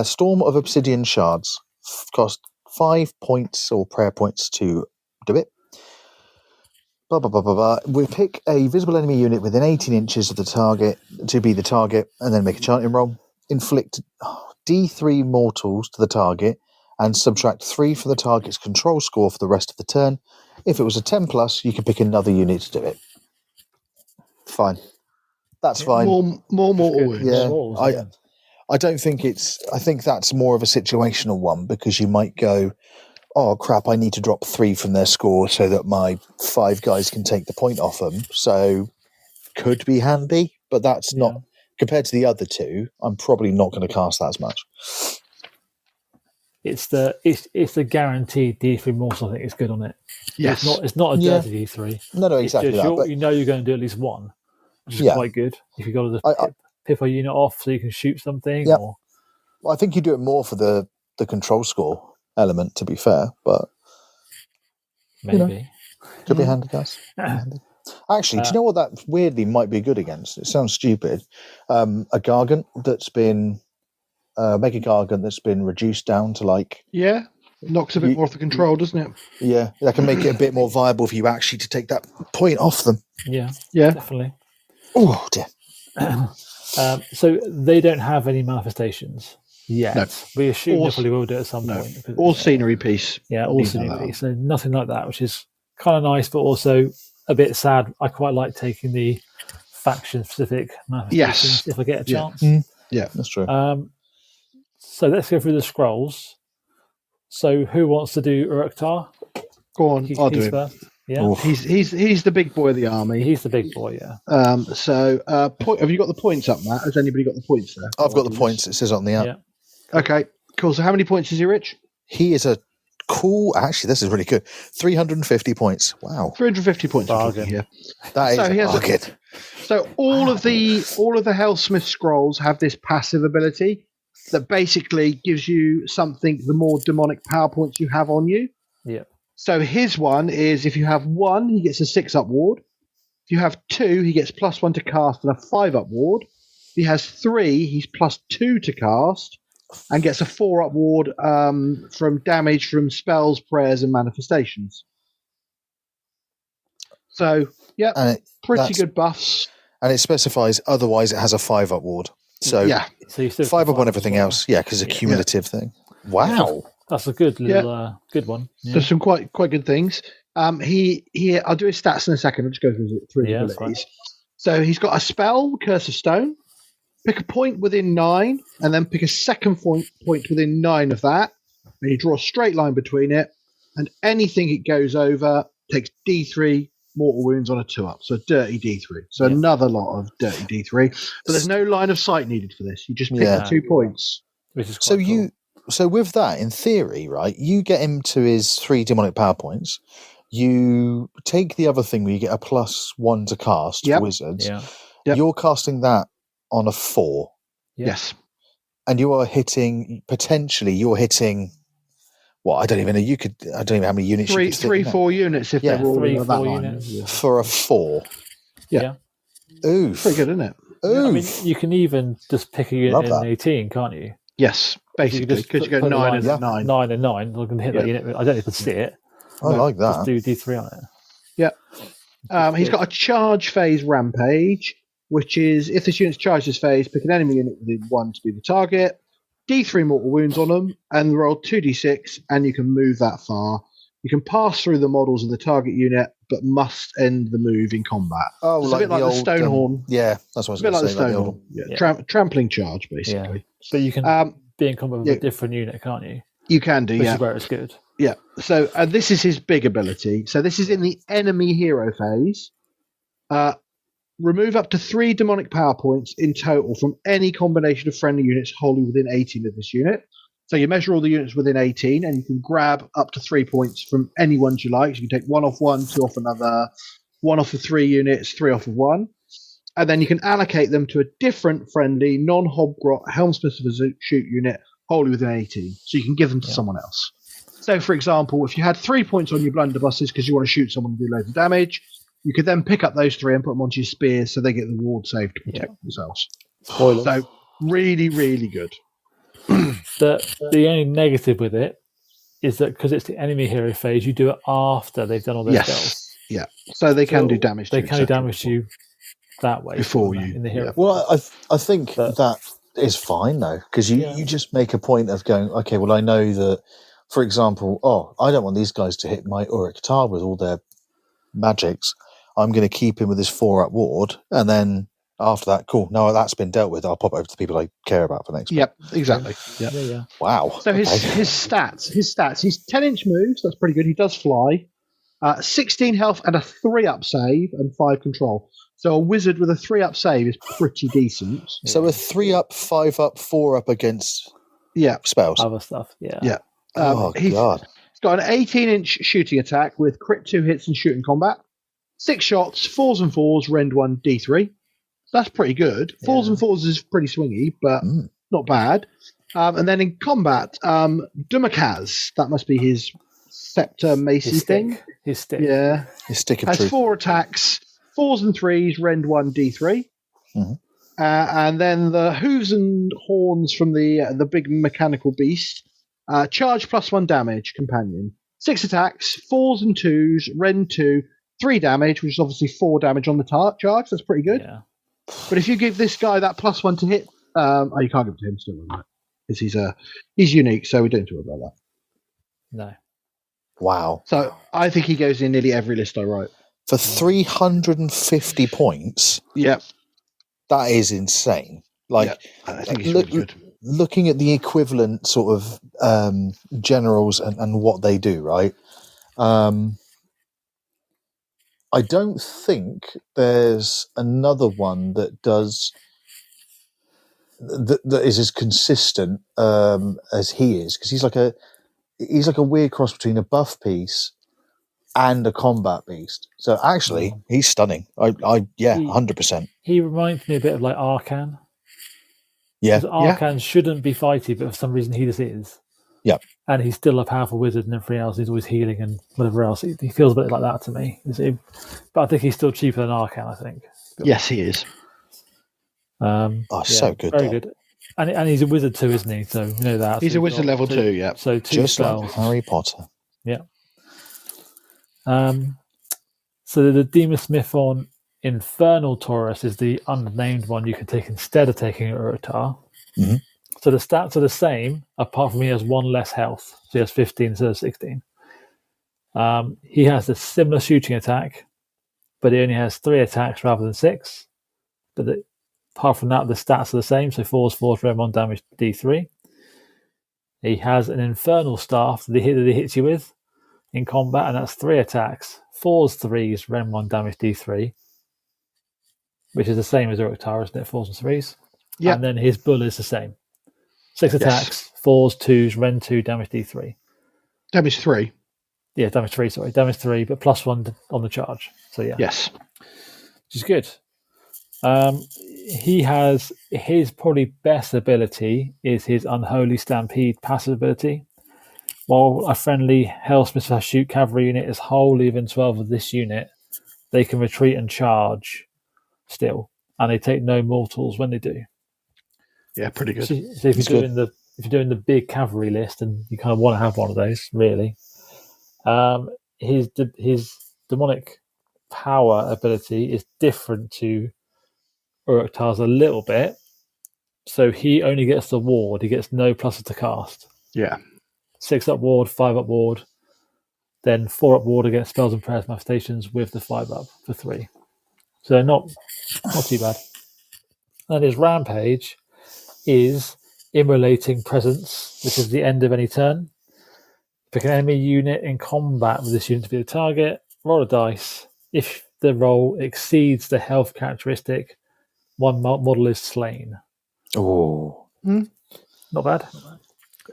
Storm of Obsidian Shards. Cost 5 points or prayer points to do it. We pick a visible enemy unit within 18 inches of the target to be the target, and then make a chanting roll. Inflict D3 mortals to the target, and subtract 3 from the target's control score for the rest of the turn. If it was a 10+, you can pick another unit to do it. Fine. That's fine. More mortals. Yeah. I don't think I think that's more of a situational one, because you might go, oh crap, I need to drop 3 from their score so that my 5 guys can take the point off them. So could be handy, but that's not, compared to the other 2, I'm probably not going to cast that as much. It's the guaranteed D3 mortal. I think it's good on it. Yes. It's not a dirty D3. No, exactly that. You know you're going to do at least 1, which is quite good. If you've got to pip a unit off so you can shoot something. Yeah. Well, I think you do it more for the control score element, to be fair, but maybe could be handy, guys. Actually, do you know what that weirdly might be good against? It sounds stupid. A Gargant that's been Mega Gargant that's been reduced down to knocks a bit more off the control, doesn't it? Yeah, that can make it a bit more viable for you actually to take that point off them. Yeah, definitely. Oh dear. So they don't have any manifestations yet. No. We assume they probably will do it at some point. All scenery piece. Yeah, all scenery piece. So nothing like that, which is kind of nice, but also a bit sad. I quite like taking the faction specific manifestations if I get a chance. Yeah, That's true. So let's go through the scrolls. So who wants to do Uruk-tar? go on. I'll do He's it. first. Yeah, Oof. He's the big boy of the army. he's the big boy. Yeah. Have you got the points up, Matt? Has anybody got the points there? I've got the points. It says on the app. Yeah. Okay, cool. So how many points is he, Rich? He is a cool. Actually, this is really good. 350 points. Wow, 350 points. I'm talking Bargain. here. that is So he a has a- bargain. So all of the Helsmith scrolls have this passive ability that basically gives you something. The more demonic power points you have on you. Yeah. So his one is if you have 1, he gets a 6-up ward. If you have 2, he gets +1 to cast and a 5-up ward. If he has 3, he's +2 to cast and gets a 4-up ward from damage from spells, prayers, and manifestations. So, yeah, And pretty that's- good buffs. and it specifies otherwise it has a 5-up ward. So Yeah, So you still 5-up on as everything well. else. Yeah, because it's a cumulative thing. Wow. That's a good little good one. Yeah. there's some quite good things. He I'll do his stats in a second. I'll just go through his Yeah, that's abilities. So he's got a spell, Curse of Stone. Pick a point within 9, and then pick a second point within 9 of that. And you draw a straight line between it, and anything it goes over takes D3 mortal wounds on a 2-up. So dirty D3. So another lot of dirty D3. But there's no line of sight needed for this. You just pick the 2 points. Which is So quite cool. so with that, in theory, right, you get him to his 3 demonic power points. You take the other thing where you get a +1 to cast for wizards. Yeah. Yep. You're casting that on a 4. Yeah. Yes. And you're hitting what? I don't even know. I don't even know how many units you could fit in there. 4 units if Yeah, they're all 3, in that 4 line. units. Yeah. for a 4. Yeah. Oof. Pretty good, isn't it? Oof. I mean, you can even just pick a unit Love in that. 18, can't you? Yes, basically, just because you go put the 9 lines and up. 9. 9 and 9. I can hit that unit. I don't need to see it. I like Just that. do D3 on it. He's got a charge phase rampage, which is if this unit's charged this phase, pick an enemy unit within 1 to be the target, D3 mortal wounds on them, and roll 2d6, and you can move that far. You can pass through the models of the target unit, but must end the move in combat. Oh, It's a bit like the old, Stonehorn. yeah, that's what I was It's a bit going like to the say. Like the Stonehorn. old, Yeah. Trampling charge, basically. But you can be in combat with yeah. a different unit, can't you? You can do, Which yeah. is where it's good. Yeah. So this is his big ability. So this is in the enemy hero phase. Remove up to 3 demonic power points in total from any combination of friendly units wholly within 18 of this unit. So you measure all the units within 18, and you can grab up to 3 points from any ones you like. So you can take 1 off one, 2 off another, 1 off of 3 units, 3 off of 1. And then you can allocate them to a different friendly, non-Hobgrot Helsmiths of Hashut unit wholly within 18. So you can give them to someone else. So, for example, if you had 3 points on your blunderbusses because you want to shoot someone and do loads of damage, you could then pick up those 3 and put them onto your spears so they get the ward save to protect themselves. Spoilers. So, really, really good. The only negative with it is that because it's the enemy hero phase, you do it after they've done all their spells. Yeah. So they can So do damage to They you. can do damage to you that way. Before in the- you- in the hero. yeah. Well, I think that is fine though, because you just make a point of going, okay, well, I know that, for example, I don't want these guys to hit my Uruk-tar with all their magics. I'm going to keep him with his 4-up ward, and then after that, cool. Now that's been dealt with, I'll pop over to the people I care about for next. Yep, exactly. Yep. Yeah. Wow. So his stats, he's 10-inch moves. That's pretty good. He does fly. 16 health and a 3-up save and 5 control. So a wizard with a 3-up save is pretty decent. So a 3-up, 5-up, 4-up against spells. Other stuff. Yeah. Yeah. God. He's got an 18-inch shooting attack with crit 2 hits and shooting combat. 6 shots, 4s and 4s, rend 1, D3. That's pretty good. 4s and 4s is pretty swingy, but not bad. And then in combat, Dumakaz, that must be his scepter macy His thing. stick. His stick. Yeah. His stick of Has truth. 4 attacks, 4s and 3s, rend 1, D3. Mhm. And then the hooves and horns from the big mechanical beast. Charge +1 damage, companion. 6 attacks, 4s and 2s, rend 2, 3 damage, which is obviously 4 damage on the charge. That's pretty good. Yeah. But if you give this guy that +1 to hit, you can't give it to him still, right? Because he's unique, so we don't need to worry about that. No. Wow. So I think he goes in nearly every list I write. For 350 points, Yeah. that is insane. Like, I think he's really good. Looking at the equivalent sort of generals and what they do, right? I don't think there's another one that does that is as consistent as he is, because he's like a weird cross between a buff piece and a combat beast. So actually, he's stunning. 100%. He reminds me a bit of like Arcan. Yeah, because Arcan shouldn't be fighty, but for some reason he just is. Yeah. And he's still a powerful wizard and everything else. He's always healing and whatever else. He feels a bit like that to me. But I think he's still cheaper than Arcan, I think. Yes, he is. So good. Very good. And he's a wizard too, isn't he? So you know that. He's a wizard level 2, yeah. So 2 Just spells. like Harry Potter. Yeah. So the Demon Smith on Infernal Taurus is the unnamed one you can take instead of taking Uruktar. Mm-hmm. So the stats are the same, apart from he has 1 less health. So he has 15 instead of 16. He has a similar shooting attack, but he only has 3 attacks rather than 6. But apart from that, the stats are the same. So 4 Rem 1 damage D3. He has an Infernal Staff that he hits you with in combat, and that's 3 attacks. 4s, 3s, Rem 1 damage D3. Which is the same as Uruktar, isn't it? 4s and 3s. Yeah. And then his bull is the same. 6 attacks, 4s, 2s, Ren 2, damage D3. Damage 3. Yeah, damage 3, sorry. Damage 3, but +1 on the charge. So, yeah. Yes. Which is good. He has his probably best ability is his Unholy Stampede passive ability. While a friendly Helsmiths of Hashut cavalry unit is wholly within 12 of this unit, they can retreat and charge still, and they take no mortals when they do. Yeah, pretty good. So if you're doing the big cavalry list, and you kind of want to have one of those, really, his demonic power ability is different to Uruktar's a little bit. So he only gets the ward; he gets no pluses to cast. Yeah. 6 up ward, 5 up ward, then 4 up ward against spells and prayers manifestations with the 5 up for 3. So not too bad. And his rampage is Immolating Presence, which is the end of any turn. Pick an enemy unit in combat with this unit to be the target. Roll a dice. If the roll exceeds the health characteristic, 1 model is slain. Oh, not bad.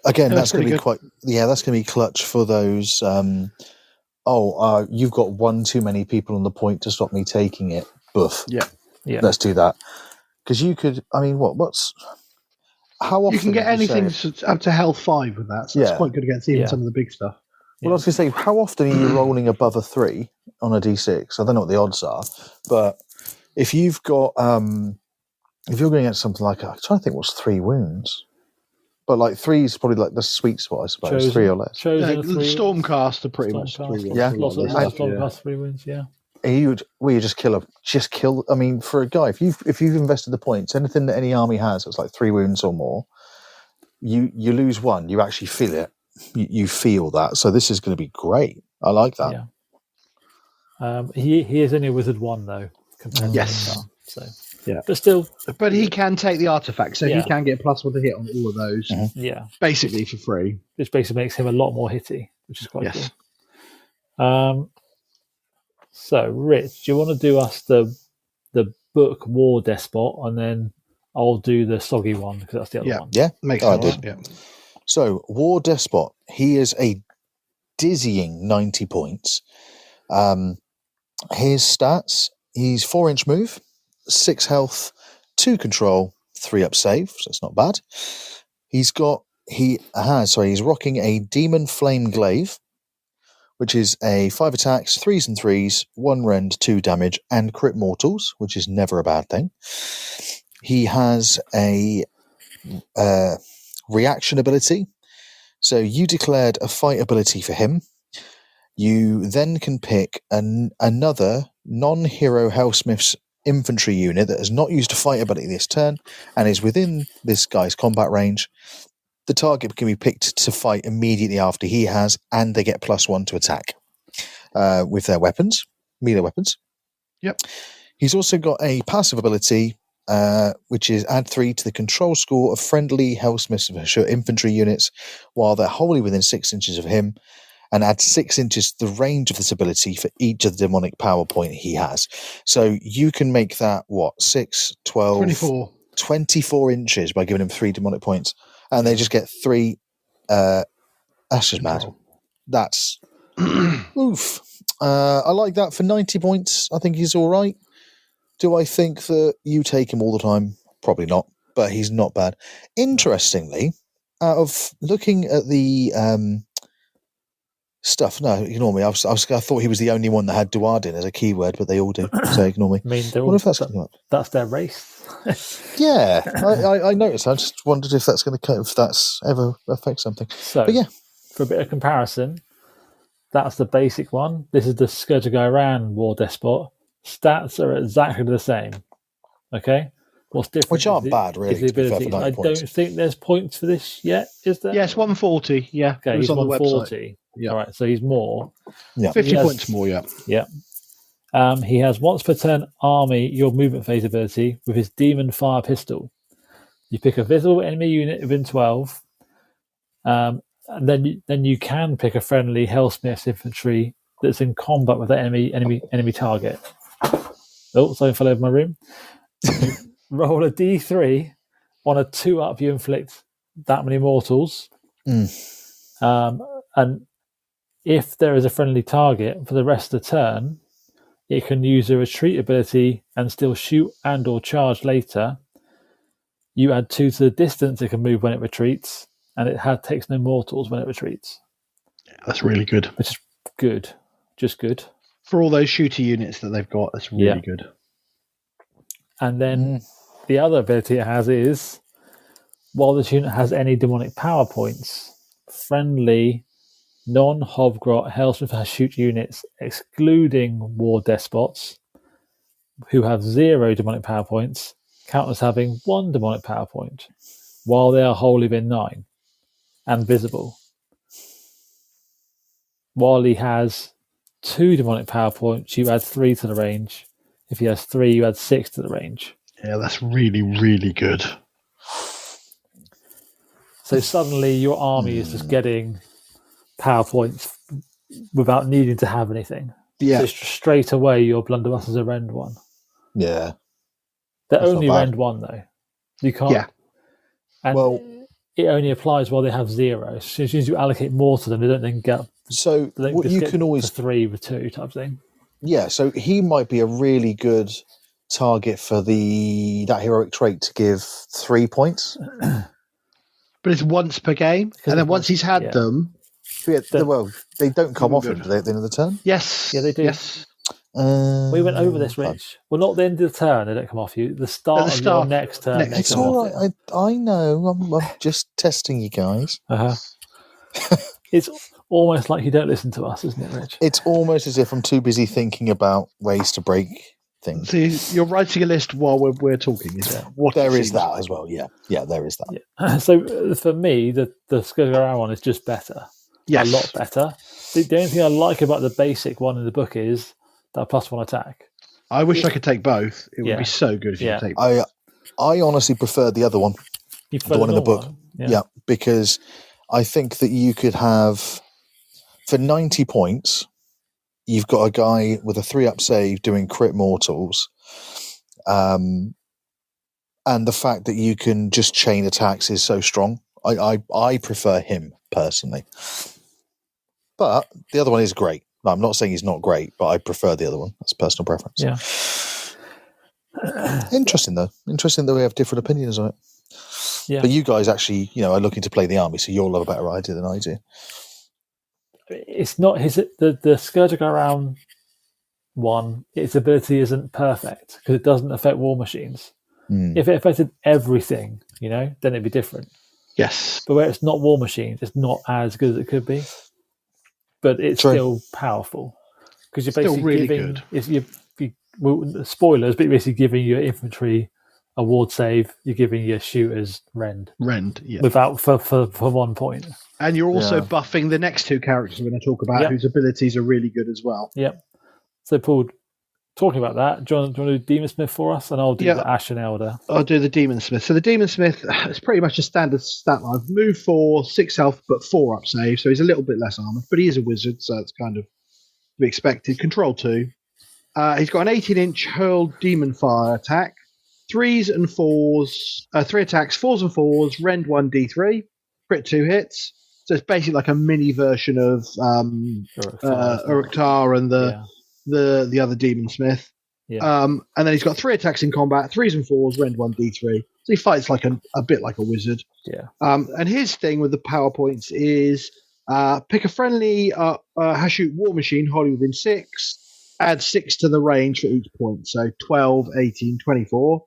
Again, that's going to be quite. Yeah, that's going to be clutch for those. You've got 1 too many people on the point to stop me taking it. Boof. Yeah. Let's do that. Because you could. I mean, how often you can get anything up to health 5 with that, so it's quite good against even some of the big stuff. Well, I was going to say, how often are you rolling above a 3 on a d6? I don't know what the odds are, but if you've got, if you're going at something like, I'm trying to think what's 3 wounds, but like 3 is probably like the sweet spot, I suppose. Chosen, 3 or less. Chosen the Stormcast are pretty much 3 wounds. Yeah, lots of Stormcast 3 wounds. Yeah. You just kill. I mean, for a guy, if you've invested the points, anything that any army has, it's like 3 wounds or more. You lose 1, you actually feel it. You feel that. So this is going to be great. I like that. Yeah. He is only a wizard 1 though. Compared to Uruktar, so yeah, but still. But he can take the artifact, so he can get +1 to hit on all of those. Mm-hmm. Yeah, basically for free. Which basically makes him a lot more hitty, which is quite cool. So, Rich, do you want to do us the book War Despot, and then I'll do the soggy one because that's the other one. Yeah, makes sense. Yeah. So, War Despot, he is a dizzying 90 points. His stats: he's 4-inch move, 6 health, 2 control, 3 up save. So it's not bad. He's rocking a Demon Flame Glaive, which is a 5 attacks, 3s and 3s, 1 rend, 2 damage, and crit mortals, which is never a bad thing. He has a reaction ability. So you declared a fight ability for him. You then can pick another non-hero Helsmiths infantry unit that has not used a fight ability this turn and is within this guy's combat range. The target can be picked to fight immediately after he has, and they get +1 to attack with their weapons, melee weapons. Yep. He's also got a passive ability which is add 3 to the control score of friendly Helsmiths of Hashut infantry units while they're wholly within 6 inches of him, and add 6 inches to the range of this ability for each of the demonic power point he has. So you can make that, 6, 12, 24 inches by giving him 3 demonic points, and they just get 3. That's just mad. That's oof. I like that for 90 points. I think he's all right. Do I think that you take him all the time? Probably not, but he's not bad. Interestingly, out of looking at the stuff, no, ignore me. I thought he was the only one that had Duardin as a keyword, but they all do, so ignore me. I mean, what if that's coming up? That's their race. Yeah, I noticed. I just wondered if that's going to, if that's ever affect something. So, but yeah, for a bit of comparison, that's the basic one. This is the Scourge of Iran War Despot. Stats are exactly the same. Okay? What's different? Which aren't bad, really. The abilities. I don't think there's points for this yet, is there? Yes, 140. Yeah. Okay, he's on 140. The website. Yeah. All right, so he's more. Yeah. 50 points more, yeah. Yeah. He has once per turn army your movement phase ability with his Demon Fire Pistol. You pick a visible enemy unit within 12. And then you can pick a friendly Helsmiths infantry that's in combat with that enemy target. Oh, something fell over my room. Roll a d3. On a 2-up, you inflict that many mortals. And if there is a friendly target for the rest of the turn, it can use a retreat ability and still shoot and or charge later. You add 2 to the distance it can move when it retreats, and it takes no mortals when it retreats. Yeah, that's really good. Which is good. Just good. For all those shooter units that they've got, that's really good. And then the other ability it has is, while this unit has any demonic power points, friendly non-Hobgrot Helsmiths of Hashut units, excluding War Despots, who have 0 demonic power points, count as having 1 demonic power point, while they are wholly within 9 and visible. While he has 2 demonic power points, you add 3 to the range. If he has 3, you add 6 to the range. Yeah, that's really, really good. So suddenly your army is just getting power points without needing to have anything. Yeah. So straight away your blunderbusses are rend 1. Yeah. They're only rend 1 though. You can't. Yeah. And it only applies while they have 0. As soon as you allocate more to them, they don't then get. So what you can always 3 with 2 type thing. Yeah, so he might be a really good target for that heroic trait to give 3 points. But it's once per game, and then once he's had them, they don't come often, do they, at the end of the turn? Yes, yeah, they do. Yes, we went over this, Rich. Well, not the end of the turn; they don't come off you. The start of your next turn. It's all right. I know. I'm just testing you guys. It's almost like you don't listen to us, isn't it, Rich? It's almost as if I'm too busy thinking about ways to break things. So you're writing a list while we're talking. There is that as well. Yeah, there is that. Yeah. So for me, the Scourge one is just better. Yes. A lot better. The only thing I like about the basic one in the book is that +1 attack. I wish I could take both. It would be so good if you could take both. I honestly prefer the other one. The one in the book. Yeah, because I think that you could have, for 90 points, you've got a guy with a 3-up save doing crit mortals. And the fact that you can just chain attacks is so strong. I prefer him, personally. But the other one is great. No, I'm not saying he's not great, but I prefer the other one. That's personal preference. Yeah. Interesting, though. Interesting that we have different opinions on it. Yeah. But you guys actually, are looking to play the army, so you'll have a better idea than I do. It's not the Scourge of Around one. Its ability isn't perfect because it doesn't affect war machines. If it affected everything, then it'd be different. Yes. But where it's not war machines, it's not as good as it could be. But it's still powerful because you're basically really giving. Good. Spoilers, but you're basically giving your infantry a ward save. You're giving your shooters rend. Yeah. Without for 1 point. And you're also buffing the next 2 characters we're going to talk about, whose abilities are really good as well. Yep. So pulled talking about that, do you want to do Demon Smith for us? And I'll do the Ashen Elder. I'll do the Demon Smith. So the Demon Smith is pretty much a standard stat line. Move 4, 6 health, but 4 up save. So he's a little bit less armored, but he is a wizard, so it's kind of to be expected. Control 2. He's got an 18-inch hurled demon fire attack. 3s and 4s, 3 attacks, 4s and 4s, rend 1 d3, crit 2 hits. So it's basically like a mini version of Uruk-tar and the other Demon Smith. Yeah. And then he's got 3 attacks in combat, 3s and 4s, rend 1 d3. So he fights like a bit like a wizard. Yeah. And his thing with the power points is pick a friendly Hashut war machine wholly within 6, add 6 to the range for each point. So 12, 18, 24.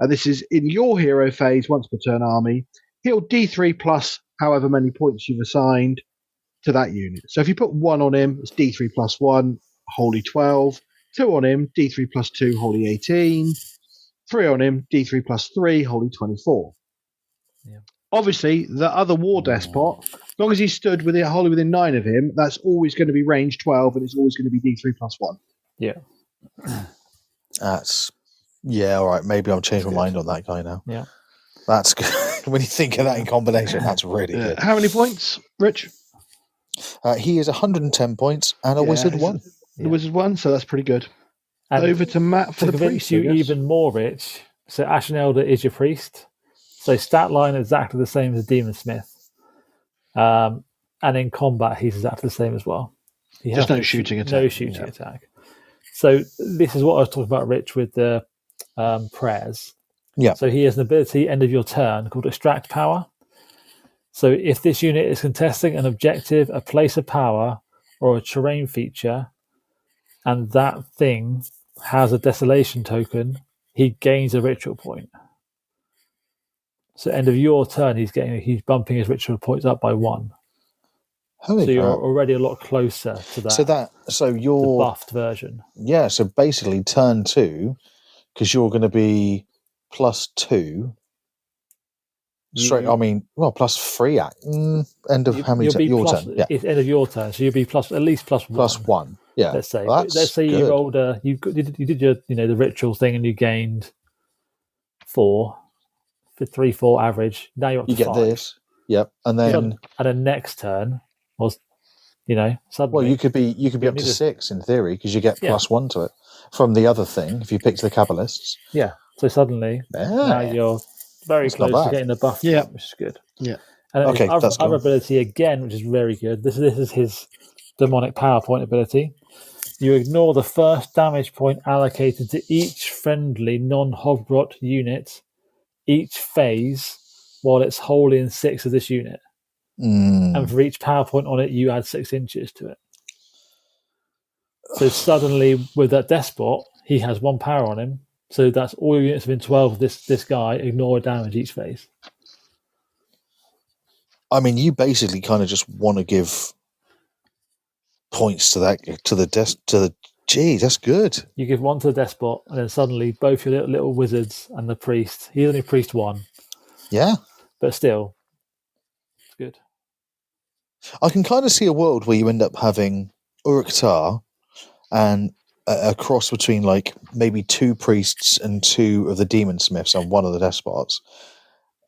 And this is in your hero phase once per turn army. Heal d3 plus however many points you've assigned to that unit. So if you put 1 on him, it's d3 plus 1, wholly 12. 2 on him, d3 plus 2, wholly 18. 3 on him, d3 plus 3, wholly 24. Yeah. Obviously, the other war despot, as long as he's stood wholly within 9 of him, that's always going to be range 12, and it's always going to be d3 plus 1. Yeah. That's all right. Maybe I'll change my mind on that guy now. Yeah. That's good. When you think of that in combination, that's really good. How many points, Rich? He is 110 points and a wizard 1. The wizard 1, so that's pretty good. And over to Matt for to the convince priest. you even more, Rich. So Ashen Elder is your priest. So stat line is exactly the same as Demon Smith. And in combat, he's exactly the same as well. He Just has no shooting attack. No shooting attack. So this is what I was talking about, Rich, with the prayers. Yeah. So he has an ability end of your turn called Extract Power. So if this unit is contesting an objective, a place of power, or a terrain feature, and that thing has a desolation token, he gains a ritual point. So end of your turn, he's bumping his ritual points up by 1. Holy so you're crap. already a lot closer to that. So you're the buffed version. Yeah. So basically, turn 2, because you're going to be +2. Straight. I mean, well, +3 at end of how many? Your turn. Yeah. It's end of your turn, so you'll be at least +1. +1. Yeah. Let's say. Well, Let's say you rolled you did your the ritual thing and you gained 4 for 3-4 average. Now you're up to 5. You get this. Yep. And then next turn was suddenly. Well, you could be up to 6 in theory because you get +1 to it from the other thing if you picked the Kabbalists. Yeah. So suddenly now you're very close to getting the buff, which is good. Yeah. And other ability again, which is very good. This is his demonic power point ability. You ignore the first damage point allocated to each friendly non-Hogrot unit each phase while it's wholly in 6 of this unit. And for each power point on it, you add 6 inches to it. So suddenly, with that despot, he has 1 power on him. So that's all your units within 12 of this guy. Ignore damage each phase. I mean, you basically kind of just want to give points to the. Gee, that's good. You give 1 to the despot, and then suddenly both your little wizards and the priest. He's only priest 1. Yeah, but still, it's good. I can kind of see a world where you end up having Uruk-tar and a cross between like maybe 2 priests and 2 of the demon smiths and 1 of the despots,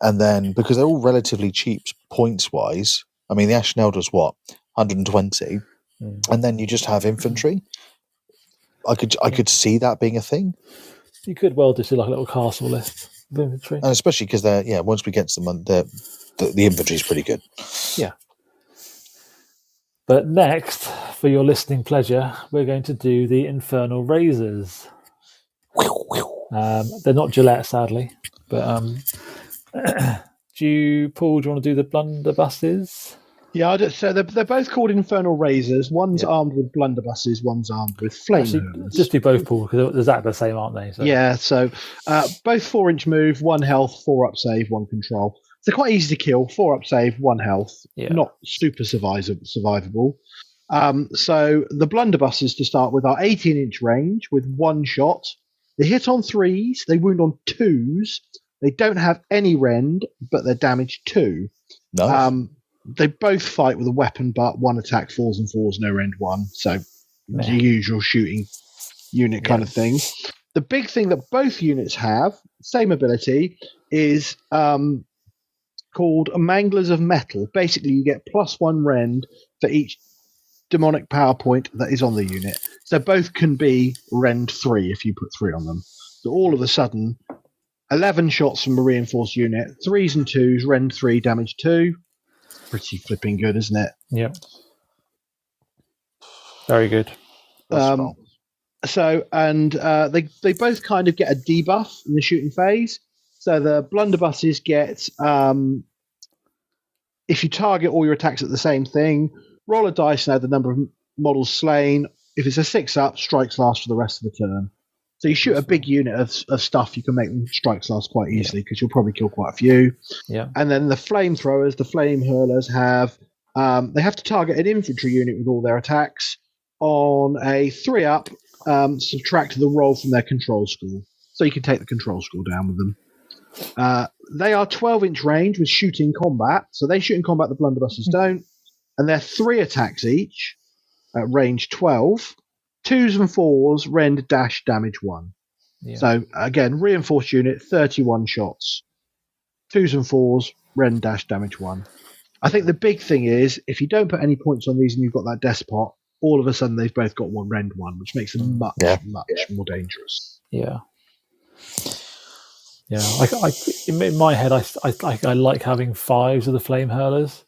and then because they're all relatively cheap points wise. I mean, the Ashen Elder's 120, and then you just have infantry. I could see that being a thing. You could well just do like a little castle list of infantry, and especially because they're once we get to them, the infantry is pretty good. Yeah. But next, for your listening pleasure, we're going to do the Infernal Razors. They're not Gillette, sadly. But Paul, do you want to do the blunderbusses? Yeah, so they're both called Infernal Razors. One's armed with blunderbusses, one's armed with flame hoons. Just do both, Paul, because they're exactly the same, aren't they? So. Yeah, so both 4-inch move, 1 health, 4 up save, 1 control. They're quite easy to kill. 4 up save, 1 health. Yeah. Not super survivable. So the blunderbusses to start with are 18-inch range with 1 shot. They hit on 3s. They wound on 2s. They don't have any rend, but they're damage 2. Nice. They both fight with a weapon, but 1 attack, 4s and 4s, no rend 1. So the usual shooting unit kind of thing. The big thing that both units have, same ability, is called Manglers of Metal. Basically, you get +1 rend for each demonic power point that is on the unit. So both can be rend 3 if you put 3 on them. So all of a sudden, 11 shots from a reinforced unit, 3s and 2s, rend 3, damage 2. Pretty flipping good, isn't it? Yep. Very good. So, and they both kind of get a debuff in the shooting phase. So the blunderbusses get, if you target all your attacks at the same thing, roll a dice and add the number of models slain. If it's a 6-up, strikes last for the rest of the turn. So you shoot a big unit of stuff, you can make them strikes last quite easily because you'll probably kill quite a few. Yeah. And then the flamethrowers, the flame hurlers have, they have to target an infantry unit with all their attacks on a 3-up, subtract the roll from their control score. So you can take the control score down with them. They are 12-inch range with shooting combat. So they shoot in combat, the blunderbusses don't. And they're 3 attacks each at range 12. 2s and 4s, rend dash damage 1. Yeah. So again, reinforced unit, 31 shots. 2s and 4s, rend dash damage 1. I think the big thing is, if you don't put any points on these and you've got that despot, all of a sudden they've both got 1 rend 1, which makes them much more dangerous. Yeah. Yeah. In my head, I like having 5s of the flame hurlers.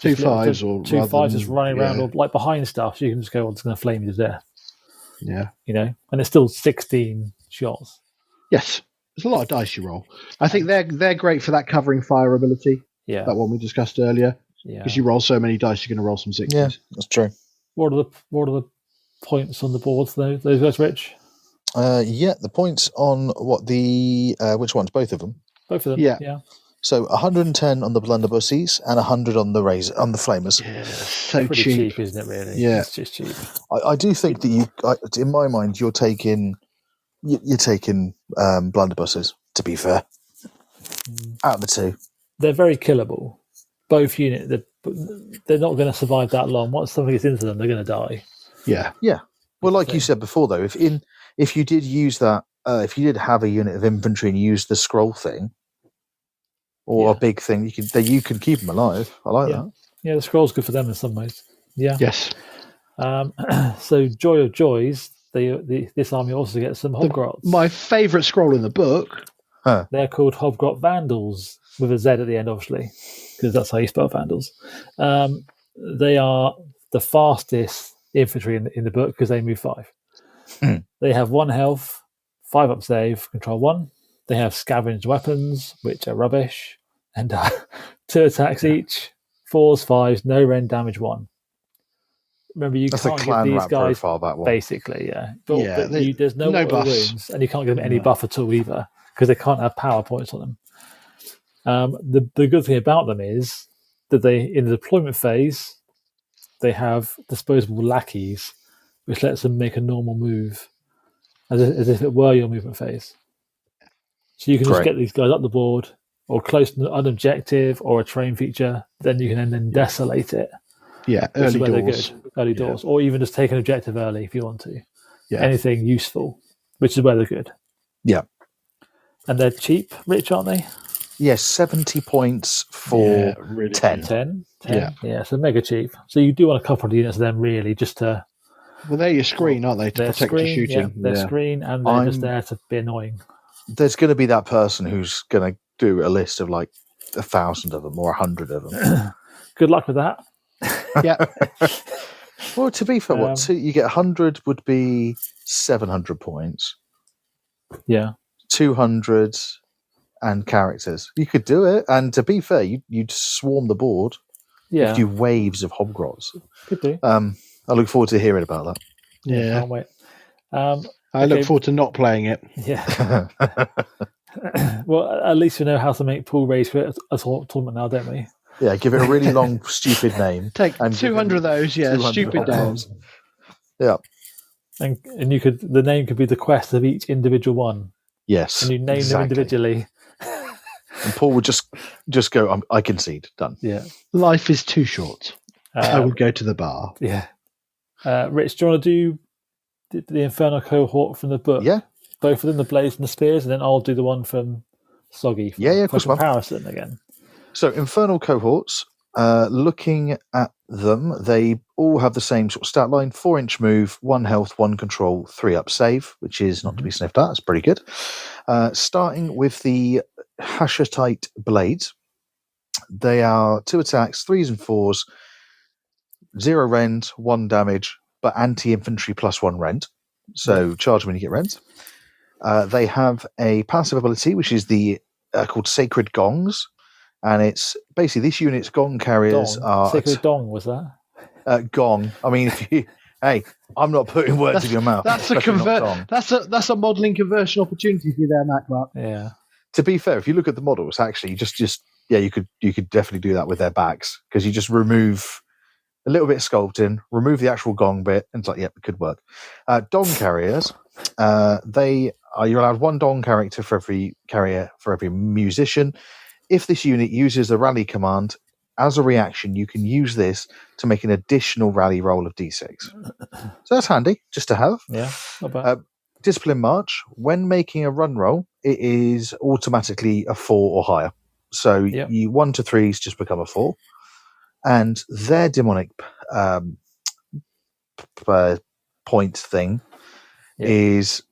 2 5s or 2 5s just running around or like behind stuff, so you can just go, well, it's going to flame you to death. Yeah. You know, and it's still 16 shots. Yes. There's a lot of dice you roll. I think they're great for that covering fire ability. Yeah. That one we discussed earlier. Yeah. Because you roll so many dice, you're going to roll some 60s. Yeah, that's true. What are the points on the board for those guys, Rich? The points on which ones? Both of them? Both of them, yeah. So 110 on the blunderbusses and 100 on the flamers. Yeah, so pretty cheap, isn't it? Really? Yeah, it's just cheap. I do think that in my mind, you're taking blunderbusses. To be fair, out of the two, they're very killable. Both units, they're not going to survive that long. Once something gets into them, they're going to die. Yeah. Well, like you said before, though, if you did use that, if you did have a unit of infantry and use the scroll thing. Or a big thing, you can keep them alive. I like that. Yeah, the scroll's good for them in some ways. Yeah. Yes. So, joy of joys, this army also gets some Hobgrots. My favourite scroll in the book. Huh. They're called Hobgrot Vandals, with a Z at the end, obviously, because that's how you spell Vandals. They are the fastest infantry in the book because they move 5. They have 1 health, 5-up save, control 1. They have scavenged weapons, which are rubbish, and 2 attacks each, 4s, 5s, no rend damage 1. Remember, you That's can't a clan give these rap guys profile, that one. basically, But there's no buffs, wounds, and you can't give them any buff at all either because they can't have power points on them. The good thing about them is that in the deployment phase, they have disposable lackeys, which lets them make a normal move, as if it were your movement phase. So you can just get these guys up the board or close to an objective or a train feature, then you can then desolate it. Yeah, early doors. Early doors. Or even just take an objective early if you want to. Yeah. Anything useful, which is where they're good. Yeah. And they're cheap, Rich, aren't they? Yes, 70 points for really 10. 10? Yeah, so mega cheap. So you do want a couple of units of them, really, just to... Well, they're your screen, aren't they, to protect your shooting? They're screen, and they're just there to be annoying. There's going to be that person who's going to do a list of like 1,000 of them or 100 of them. Good luck with that. Yeah. Well, to be fair, you get 100 would be 700 points. Yeah. 200 and characters. You could do it, and to be fair, you'd swarm the board. Yeah. You'd do waves of Hobgrots. Could do. I look forward to hearing about that. Yeah. Can't wait. I look forward to not playing it. Yeah. Well, at least we know how to make pool race for a tournament now, don't we? Yeah, give it a really long, stupid name. Take 200 of those, 200 stupid names. Yeah. And the name could be the quest of each individual one. Yes. And you name them individually. And Paul would just go, I concede. Done. Yeah. Life is too short. I will go to the bar. Yeah. Rich, do you want to do the Infernal Cohort from the book. Yeah. Both of them, the Blades and the Spears, and then I'll do the one from Soggy for, Yeah, of for course, man. comparison again. So, Infernal Cohorts, looking at them, they all have the same sort of stat line: 4-inch move, 1 health, 1 control, 3 up save, which is not to be sniffed at. It's pretty good. Starting with the Hashutite Blades, they are 2 attacks, 3s and 4s, 0 rend, 1 damage, but anti-infantry plus 1 rend. So charge when you get rend. They have a passive ability, which is the called Sacred Gongs. And it's basically this unit's gong carriers are Sacred Dong, was that? gong. I mean, if you, hey, I'm not putting words in your mouth. That's a especially not gong. That's a modelling conversion opportunity for you there, Matt Clark. Yeah. To be fair, if you look at the models, actually, just yeah, you could definitely do that with their backs, because you just remove a little bit of sculpting, remove the actual gong bit, and it's like, yep, it could work. Dong carriers, you're allowed 1 dong character for every carrier for every musician. If this unit uses a rally command, as a reaction, you can use this to make an additional rally roll of d6. So that's handy, just to have. Yeah, not bad. Discipline March, when making a run roll, it is automatically a 4 or higher. So you 1 to 3s just become a 4. And their demonic point thing is,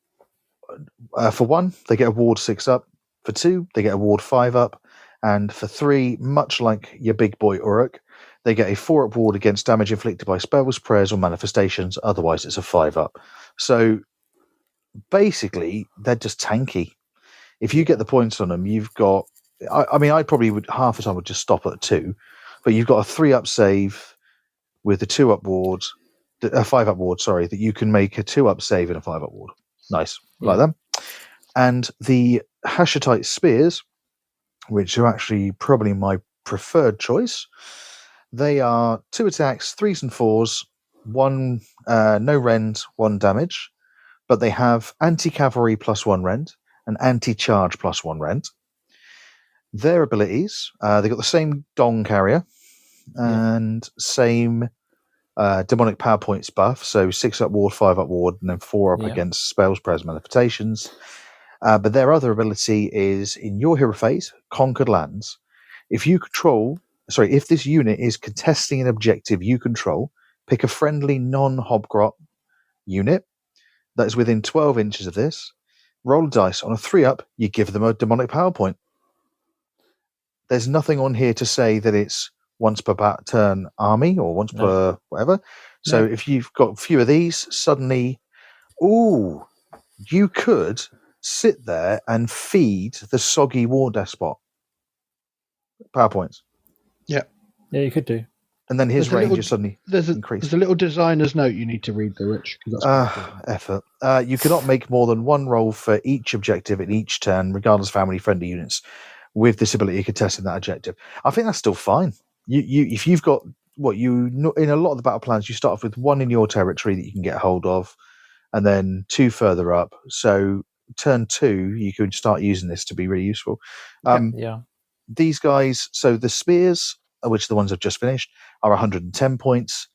for 1, they get a ward 6 up. For 2, they get a ward 5 up. And for 3, much like your big boy Uruk, they get a 4 up ward against damage inflicted by spells, prayers, or manifestations. Otherwise, it's a 5 up. So basically, they're just tanky. If you get the points on them, you've got. I mean, I probably would half the time would just stop at 2, but you've got a 3 up save with a 2 up ward, a 5 up ward. Sorry, that you can make a 2 up save and a 5 up ward. Nice, like them. And the Hashutite Spears, which are actually probably my preferred choice. They are 2 attacks, 3s and 4s, 1 no rend, 1 damage, but they have anti-cavalry plus 1 rend and anti-charge plus 1 rend. Their abilities, they've got the same dong carrier and same demonic power points buff, so 6 up ward, 5 up ward, and then 4 up against spells, prayers, manifestations. But their other ability is, in your hero phase, Conquered Lands. If this unit is contesting an objective you control, pick a friendly non-Hobgrot unit that is within 12 inches of this. Roll a dice. On a 3 up, you give them a demonic power point. There's nothing on here to say that it's once per turn army or once per whatever. So if you've got a few of these, suddenly, you could sit there and feed the soggy war despot PowerPoints. Yeah, you could do. And then his range is suddenly increased. There's a little designer's note you need to read, though, Rich. Effort. You cannot make more than 1 roll for each objective in each turn, regardless of how many friendly units with this ability contesting that objective. I think that's still fine. If you've got in a lot of the battle plans, you start off with 1 in your territory that you can get a hold of, and then 2 further up. So turn 2, you could start using this to be really useful. These guys, so the Spears, which are the ones I've just finished, are 110 points.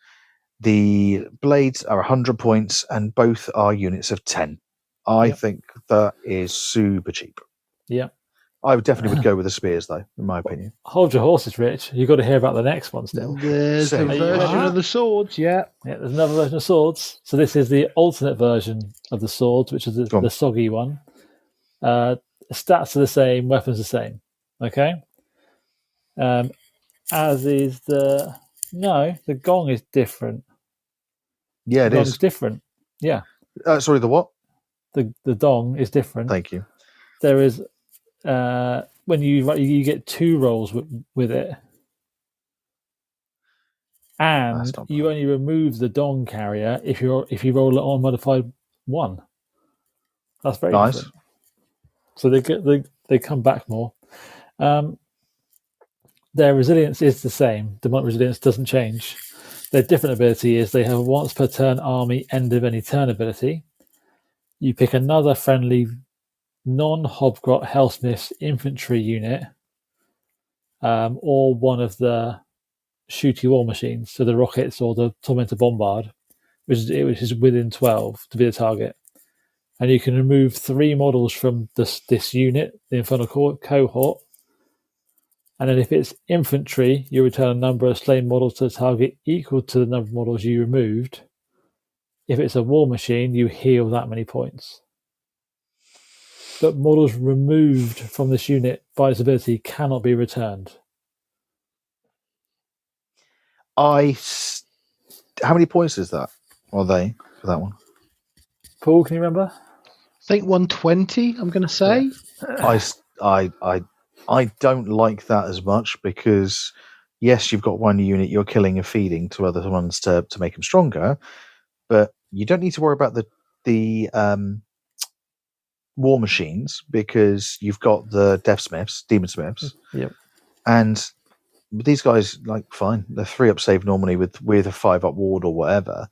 The Blades are 100 points, and both are units of 10. I think that is super cheap. Yeah. I definitely would go with the Spears, though, in my opinion. Hold your horses, Rich. You've got to hear about the next one still. There's a version of the swords, Yeah, there's another version of swords. So this is the alternate version of the swords, which is the soggy one. Stats are the same, weapons the same. Okay? As is the gong is different. Yeah, it is. It's different. Yeah. Sorry, the what? The dong is different. Thank you. There is when you get 2 rolls with it, and you only remove the dong carrier if you roll it on modified 1. That's very nice. Different. So they come back more. Their resilience is the same. Demonic resilience doesn't change. Their different ability is they have a once per turn army end of any turn ability. You pick another friendly non-Hobgrot Helsmiths infantry unit, or one of the shooty war machines, so the rockets or the Tormentor Bombard, which is within 12 to be the target. And you can remove 3 models from this unit, the Infernal Cohort. And then if it's infantry, you return a number of slain models to the target equal to the number of models you removed. If it's a war machine, you heal that many points. But models removed from this unit by its ability cannot be returned. How many points is that? Are they for that one? Paul, can you remember? I think 120, I'm going to say. I don't like that as much because, yes, you've got one unit you're killing and feeding to other ones to make them stronger, but you don't need to worry about the war machines because you've got the demon smiths. Yep. And these guys, fine, they're 3-up save normally with a 5-up ward or whatever.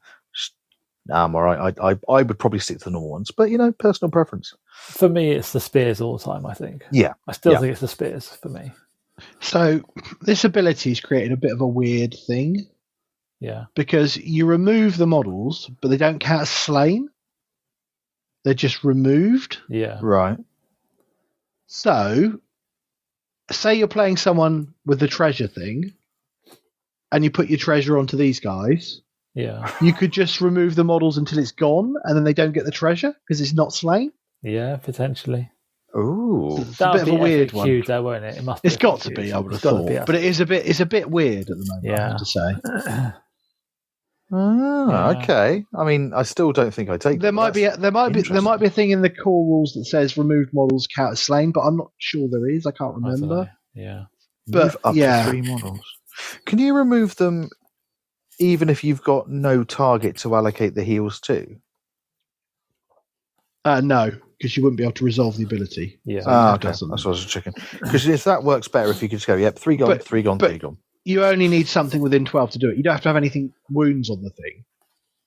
I'm all right. I would probably stick to the normal ones, but personal preference. For me, it's the spears all the time, I think. Yeah. I still think it's the spears for me. So this ability's created a bit of a weird thing. Yeah. Because you remove the models, but they don't count as slain. They're just removed. Yeah. Right. So, say you're playing someone with the treasure thing, and you put your treasure onto these guys. Yeah. You could just remove the models until it's gone, and then they don't get the treasure because it's not slain. Yeah, potentially. Ooh, it's a bit of a weird one. Huge, though, won't it? It must. It's got to be. I would have thought, but it is a bit. It's a bit weird at the moment. I have to say. Okay. I mean, I still don't think I take. There might be a thing in the core rules that says removed models count as slain, but I'm not sure there is. I can't remember. Yeah. But up to 3 models. Can you remove them even if you've got no target to allocate the heals to? No, because you wouldn't be able to resolve the ability. Yeah. Okay. That's what I was checking. Because if that works better, if you could just go, 3 gone, 3 gone, 3 gone. You only need something within 12 to do it. You don't have to have anything wounds on the thing.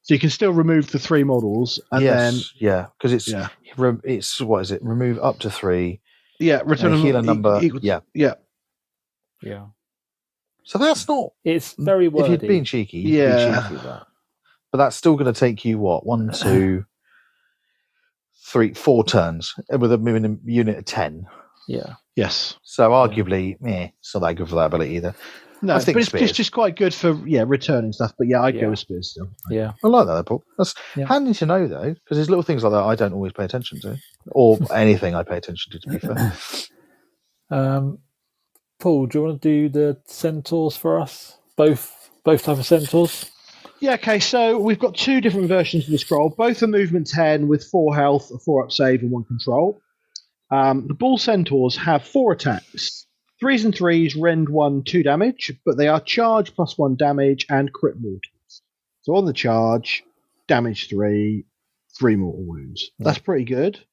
So you can still remove the 3 models and then because it's what is it? Remove up to 3. Yeah, return a healer number. Yeah. So that's not. It's very wordy. If you're being cheeky, yeah. But that's still going to take you what 1, 2, 3, 4 turns with a minimum unit of 10. Yeah. Yes. So arguably, it's not that good for that ability either. No, I think but it's just quite good for returning stuff. But I'd go with spears still. Yeah, I like that, Paul. That's handy to know though, because there's little things like that I don't always pay attention to, or anything I pay attention to be fair. Paul, do you want to do the centaurs for us? Both type of centaurs. Yeah. Okay. So we've got 2 different versions of the scroll. Both are movement 10 with 4 health, a 4-up save, and 1 control. The bull centaurs have 4 attacks. 3s and 3s rend 1, 2 damage, but they are charge plus 1 damage and crit mortals. So on the charge, damage 3, 3 mortal wounds. That's pretty good.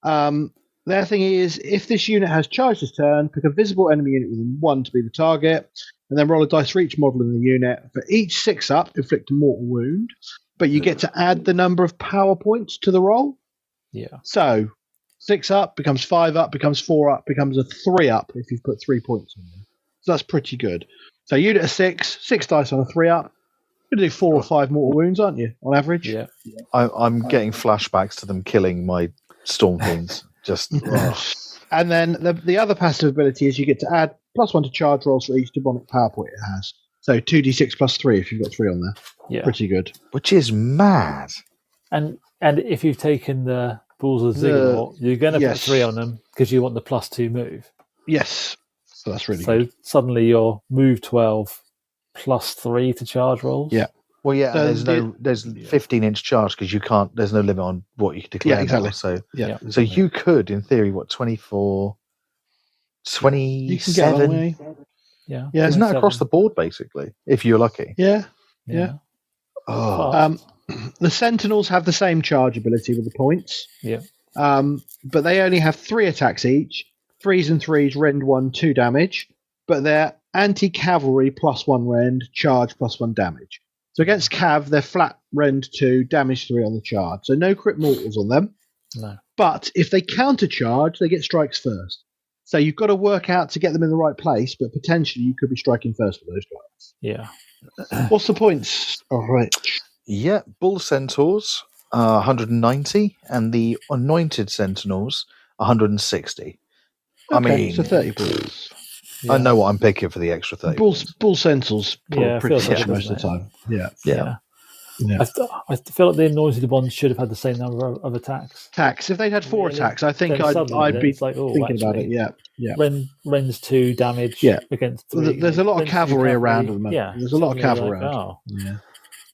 Their thing is, if this unit has charge this turn, pick a visible enemy unit within 1 to be the target, and then roll a dice for each model in the unit. For each 6-up, inflict a mortal wound, but you get to add the number of power points to the roll. Yeah. So 6-up becomes 5-up, becomes 4-up, becomes a 3-up if you've put 3 points on them. So that's pretty good. So unit of 6 dice on a 3-up. You're going to do 4 or 5 mortal wounds, aren't you, on average? Yeah. I'm getting flashbacks to them killing my Storm Fiends. Just. And then the other passive ability is you get to add +1 to charge rolls for each demonic power point it has. So 2d6 plus 3 if you've got 3 on there. Yeah. Pretty good. Which is mad. And if you've taken the Balls of Ziggurat, you're going to put 3 on them because you want the +2 move. Yes. So that's really good. So suddenly you're move 12 +3 to charge rolls. Yeah. Well, yeah, so there's 15-inch charge because you can't. There's no limit on what you can declare. Yeah, exactly. So you could, in theory, 24, 27. You can get a long way. Yeah. Isn't that across the board basically? If you're lucky. Yeah. Oh. The Sentinels have the same charge ability with the points. Yeah. But they only have 3 attacks each. 3s and 3s rend 1, 2 damage. But they're anti-cavalry +1 rend, charge +1 damage. So against Cav, they're flat rend 2, damage 3 on the charge. So no crit mortals on them. No. But if they counter-charge, they get strikes first. So you've got to work out to get them in the right place, but potentially you could be striking first for those guys. Yeah. What's the points? All right. Yeah, Bull Centaurs 190, and the Anointed Sentinels 160. I Okay, mean, so 30 points. I know what I'm picking for the extra 30 points. Bull Sentinels Yeah, it pretty feels like much it, most of doesn't the time. Yeah. Yeah. I feel like the anointed ones should have had the same number of attacks. Attacks. If they'd had 4 Really? attacks, I think Then suddenly I'd be it's like, oh, thinking about it. actually, Yeah. Ren's 2 damage Yeah. against 3. There's a lot of Ren's 2 cavalry around at the moment. Yeah, There's a lot of suddenly cavalry like, around. oh, Yeah.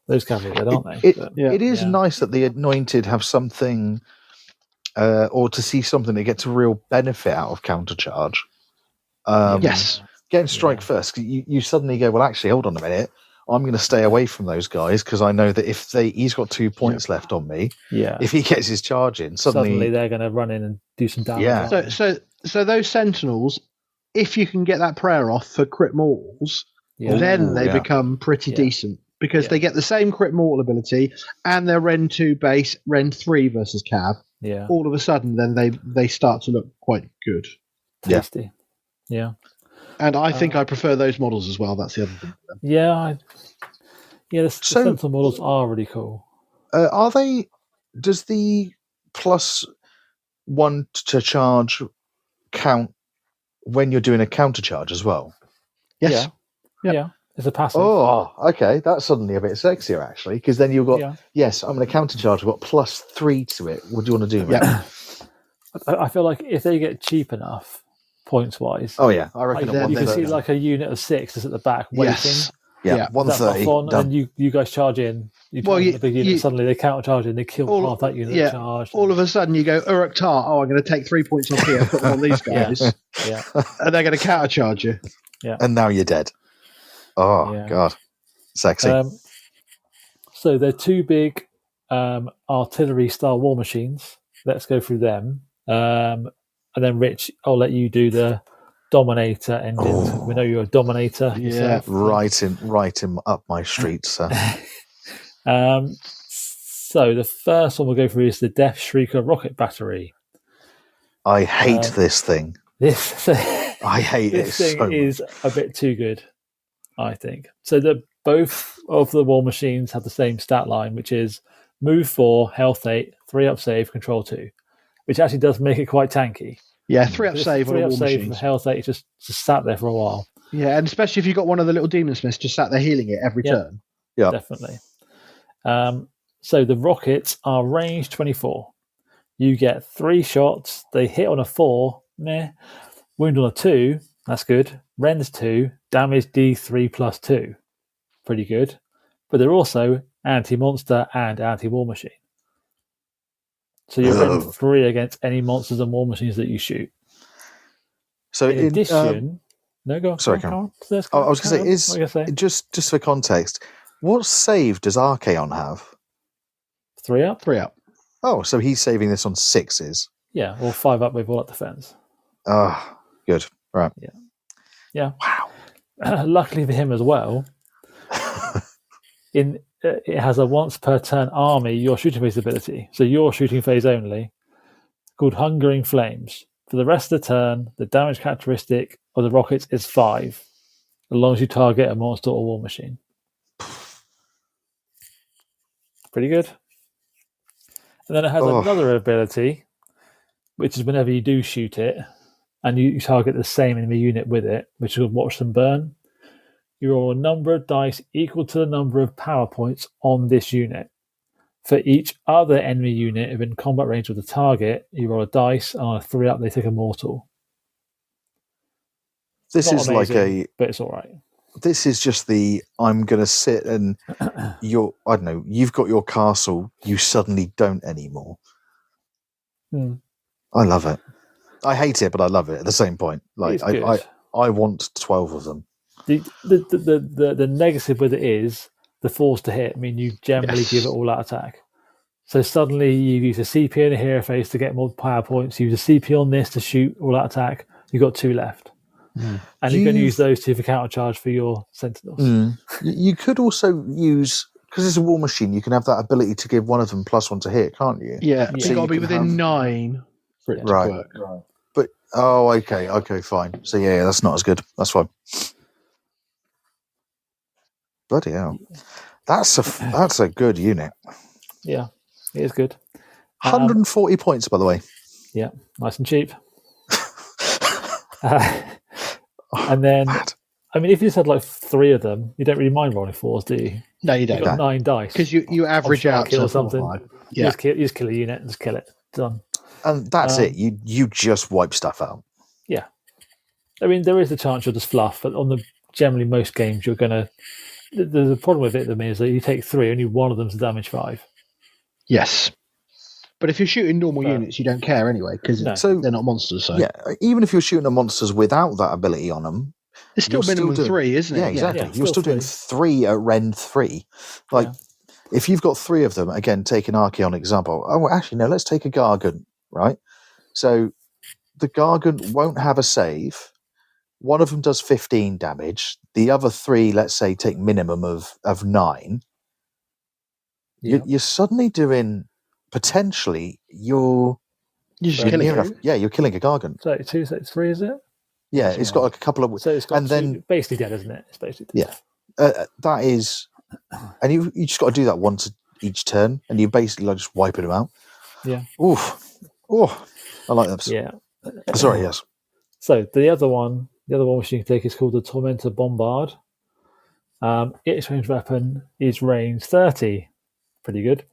those cavalry, aren't they? It is nice that the Anointed have something, or to see something that gets a real benefit out of countercharge. Yes. Getting strike first, you suddenly go, well, actually, hold on a minute. I'm going to stay away from those guys because I know that if he's got 2 points left on me, if he gets his charge in, suddenly they're going to run in and do some damage. Yeah. So those Sentinels, if you can get that prayer off for crit mortals, then they become pretty decent because they get the same crit mortal ability and their Ren 2 base, Ren 3 versus Cav. Yeah. All of a sudden, then they start to look quite good. Tasty. Yeah. And I think I prefer those models as well. That's the other thing. The Sentinel models are really cool. Are they? Does the +1 to charge count when you're doing a counter charge as well? Yes. Yeah. It's a passive. Oh, okay. That's suddenly a bit sexier, actually, because then you've got, yes, I'm going to counter charge. I've got +3 to it. What do you want to do, mate? Yeah. I feel like if they get cheap enough, points-wise, I reckon you can see like a unit of 6 that's at the back waiting. Yes. Yeah, 130. And you guys charge in. The big unit, suddenly they counter charge in, they kill half that unit charge. All of a sudden you go, Uruk-Tar, I'm going to take 3 points off here, put them on these guys. And they're going to counter charge you. Yeah. And now you're dead. Oh, God. Sexy. So they're 2 big artillery-style war machines. Let's go through them. And then, Rich, I'll let you do the Dominator engines. We know you're a Dominator yourself. Right in up my street, sir. So the first one we'll go through is the Death Shrieker rocket battery. I hate this thing. I hate this it thing is a bit too good, I think. So both of the war machines have the same stat line, which is move 4, health 8, 3 up save, control 2, which actually does make it quite tanky. Yeah, 3 up save on a war machine. Health 8 just sat there for a while. Yeah, and especially if you've got one of the little demon smiths just sat there healing it every turn. Yeah, definitely. So the rockets are range 24. You get 3 shots. They hit on a 4. Meh. Wound on a 2. That's good. Ren's 2. Damage D3 plus 2. Pretty good. But they're also anti-monster and anti-war machine. So you're Ren 3 against any monsters and war machines that you shoot. So in addition... no, go on. Sorry, go on. I was going to say, just for context, what save does Archaon have? 3 up. 3 up. Oh, so he's saving this on 6s. Yeah, or 5 up with all up defense. Ah, good. Right. Yeah. Wow. Luckily for him as well, it has a once per turn army your shooting phase ability. So your shooting phase only, called Hungering Flames. For the rest of the turn, the damage characteristic of the rockets is 5, as long as you target a monster or war machine. Pretty good. And then it has another ability, which is whenever you do shoot it, and you target the same enemy unit with it, which will watch them burn, you roll a number of dice equal to the number of power points on this unit. For each other enemy unit within combat range of the target, you roll a dice, and on a 3 up, they take a mortal. This is amazing, but it's all right. This is just I'm going to sit and I don't know, you've got your castle, you suddenly don't anymore. I love it. I hate it, but I love it at the same point. Like I want 12 of them. The negative with it is the force to hit. I mean, you generally give it all out attack. So suddenly you use a CP and a hero phase to get more power points. You use a CP on this to shoot all out attack. You've got 2 left. And you're going to use those 2 for counter charge for your sentinels. You could also use, because it's a war machine, you can have that ability to give one of them +1 to hit, can't you? Yeah, so you've got to be within 9 for it to work. Right. But, okay, fine. So yeah, that's not as good. That's fine. Bloody hell. That's a good unit. Yeah, it is good. 140 points, by the way. Yeah, nice and cheap. And then, Mad. I mean, if you just had like 3 of them, you don't really mind rolling 4s, do you? No, you You've don't. got 9 dice. Because you average sure I'll out kill to something. 4 or 5. You Yeah. just kill a unit and just kill it. Done. And that's it. You just wipe stuff out. Yeah. I mean, there is a chance you'll just fluff, but on the generally most games, you're going to... The problem with it is that you take 3, only one of them's a damage 5. Yes. But if you're shooting normal units, you don't care anyway, because they're not monsters. So yeah, even if you're shooting at monsters without that ability on them, it's still minimum 3, isn't it? Yeah, exactly. Yeah, you're still doing 3 at Rend 3. Like, if you've got 3 of them, again, take an Archeon example. Oh, well, actually, no, let's take a Gargant, right? So the Gargant won't have a save. One of them does 15 damage. The other 3, let's say, take minimum of 9. Yeah. You're suddenly doing, potentially, you're killing it. Yeah, you're killing a Gargant. 32, 3, is it? Yeah, it's got like a couple of... So it's got basically dead, isn't it? It's basically dead. Yeah. That is... And you just got to do that once each turn, and you basically like just wiping them out. Yeah. Oof. Oh, I like that. Yeah. Sorry, yes. So the other one which you can take is called the Tormentor Bombard. Its ranged weapon is range 30. Pretty good.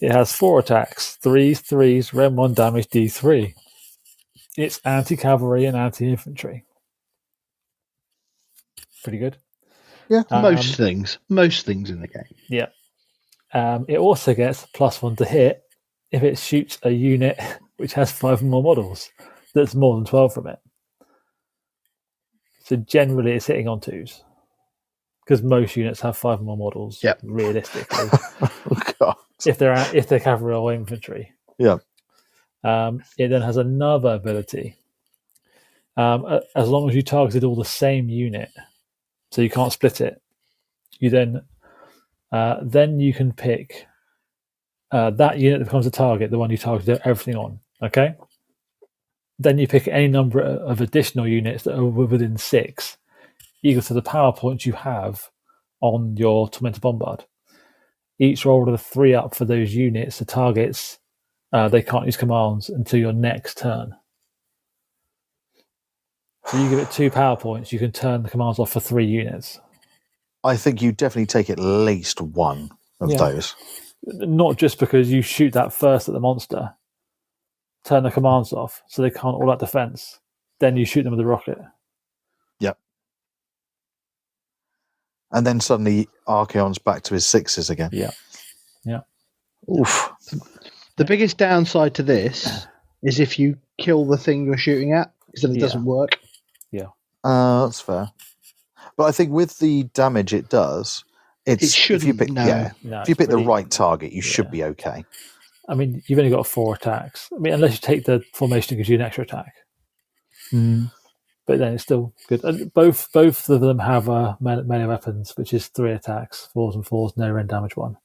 It has 4 attacks, 3s, Rem 1 damage, D3. It's anti-cavalry and anti-infantry. Pretty good. Yeah, most things in the game. Yeah. It also gets +1 to hit if it shoots a unit which has 5 or more models that's more than 12 from it. So generally it's hitting on 2s. Because most units have 5 or more models, realistically. Oh, God. If they're cavalry or infantry. Yeah. It then has another ability. As long as you targeted all the same unit, so you can't split it, you then you can pick that unit that becomes a target, the one you targeted everything on. Okay. Then you pick any number of additional units that are within 6, equal to the power points you have on your Tormentor Bombard. Each roll of the 3 up for those units, the targets, they can't use commands until your next turn. So you give it 2 power points, you can turn the commands off for 3 units. I think you definitely take at least 1 of those. Not just because you shoot that first at the monster, turn the commands off so they can't all out defense, then you shoot them with a rocket. Yep. And then suddenly Archeon's back to his 6s again. Yeah. Yeah. Oof. The biggest downside to this is if you kill the thing you're shooting at, because then it doesn't work. Yeah. That's fair. But I think with the damage it does, it shouldn't. If you pick, if you pick the right target, you should be okay. I mean, you've only got 4 attacks. I mean, unless you take the formation that gives you an extra attack. But then it's still good. And both of them have melee weapons, which is 3 attacks, 4s and 4s, no rend damage 1.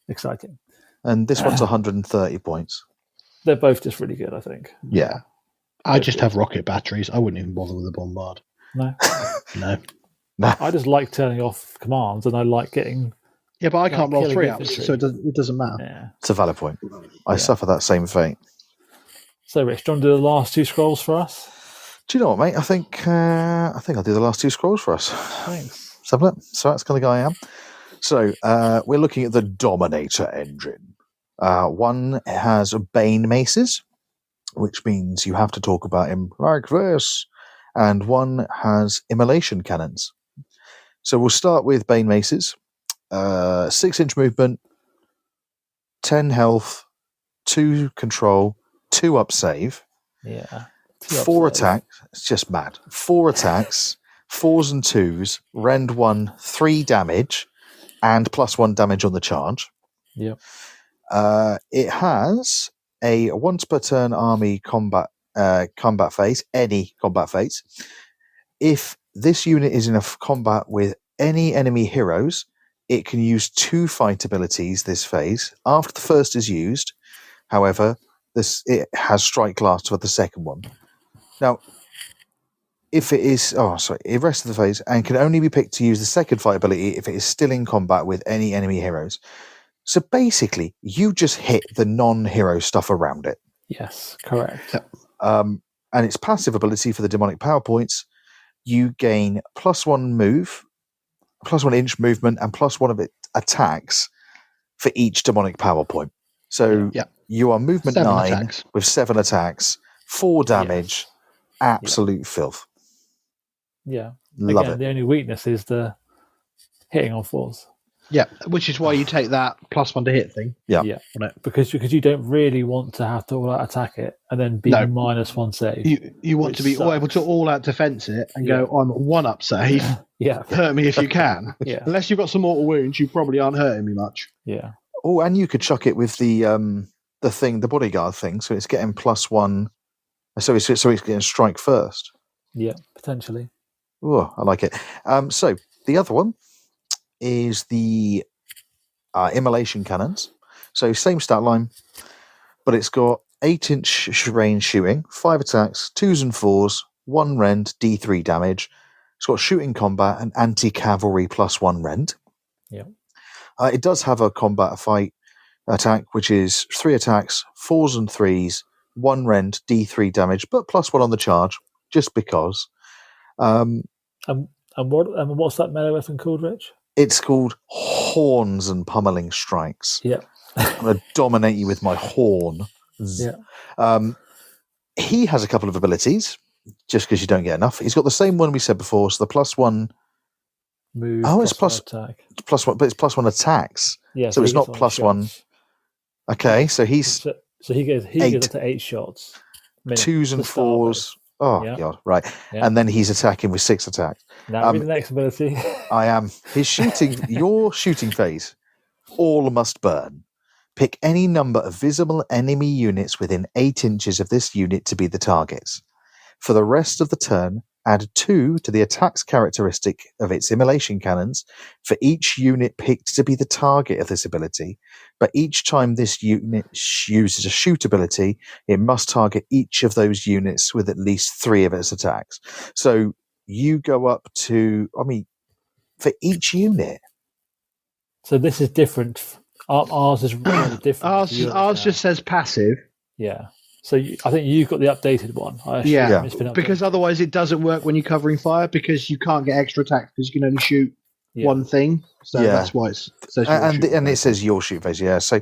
Exciting. And this one's 130 points. They're both just really good, I think. Yeah. I just have rocket batteries. I wouldn't even bother with a bombard. No. No. I just like turning off commands, and I like getting... Yeah, but I can't roll 3 infantry. ups, so it doesn't matter. Yeah. It's a valid point. I suffer that same fate. So, Rich, do you want to do the last 2 scrolls for us? Do you know what, mate? I think I'll do the last 2 scrolls for us. Thanks. So that's kind of guy I am. So we're looking at the Dominator engine. One has Bane maces, which means you have to talk about him like this. And one has immolation cannons. So we'll start with Bane maces. 6-inch movement, 10 health, 2 control, 2 up save. Yeah. 4 attacks. It's just mad. 4 attacks, 4s and 2s, rend 1, 3 damage, and +1 damage on the charge. Yep. It has a once per turn army combat phase, any combat phase. If this unit is in a combat with any enemy heroes, it can use 2 fight abilities this phase. After the first is used, however, it has strike last for the second one. Now, if it is, the rest of the phase, and can only be picked to use the second fight ability if it is still in combat with any enemy heroes. So basically, you just hit the non-hero stuff around it. Yes, correct. And its passive ability for the demonic power points, you gain +1 move, +1 inch movement, and +1 of its attacks for each demonic power point. So you are movement 7 9 attacks. with 7 attacks, 4 damage, absolute filth. Yeah. Love Again, it. the only weakness is the hitting on 4s. Yeah, which is why you take that +1 to hit thing. Yeah. Because you don't really want to have to all out attack it and then be -1 save. You want to be able to all out defense it and go, I'm a 1-up save. Hurt me if you can. Unless you've got some mortal wounds, you probably aren't hurting me much. Yeah. Oh, and you could chuck it with the thing, the bodyguard thing, so it's getting +1. So it's getting strike first. Yeah, potentially. Oh, I like it. So the other one is the immolation cannons. So same stat line, but it's got 8-inch range shooting, 5 attacks, 2s and 4s, 1 rend, D3 damage. It's got shooting combat and anti-cavalry +1 rend. Yeah. It does have a combat fight attack, which is 3 attacks, 4s and 3s, 1 rend, D3 damage, but +1 on the charge, just because. And what's that melee weapon called, Rich? It's called Horns and Pummeling Strikes. Yeah. I'm going to dominate you with my horn. Yeah. He has a couple of abilities, just because you don't get enough. He's got the same one we said before, so the +1 move. It's +1, but it's +1 attacks. Yeah. So it's not +1. Shots. Okay, so he's so he goes up to 8 shots. 2s and 4s. Oh god, right. Yeah. And then he's attacking with 6 attacks. Now read the next ability. I am. His shooting your shooting phase. All must burn. Pick any number of visible enemy units within 8 inches of this unit to be the targets. For the rest of the turn, add 2 to the attacks characteristic of its immolation cannons for each unit picked to be the target of this ability. But each time this unit uses a shoot ability, it must target each of those units with at least 3 of its attacks. So you go up to, for each unit. So this is different. Ours is really different. Ours just says passive. Yeah. So I think you've got the updated one. Because otherwise it doesn't work when you're covering fire because you can't get extra attacks because you can only shoot one thing. So that's why it says and it says your shoot phase. Yeah. So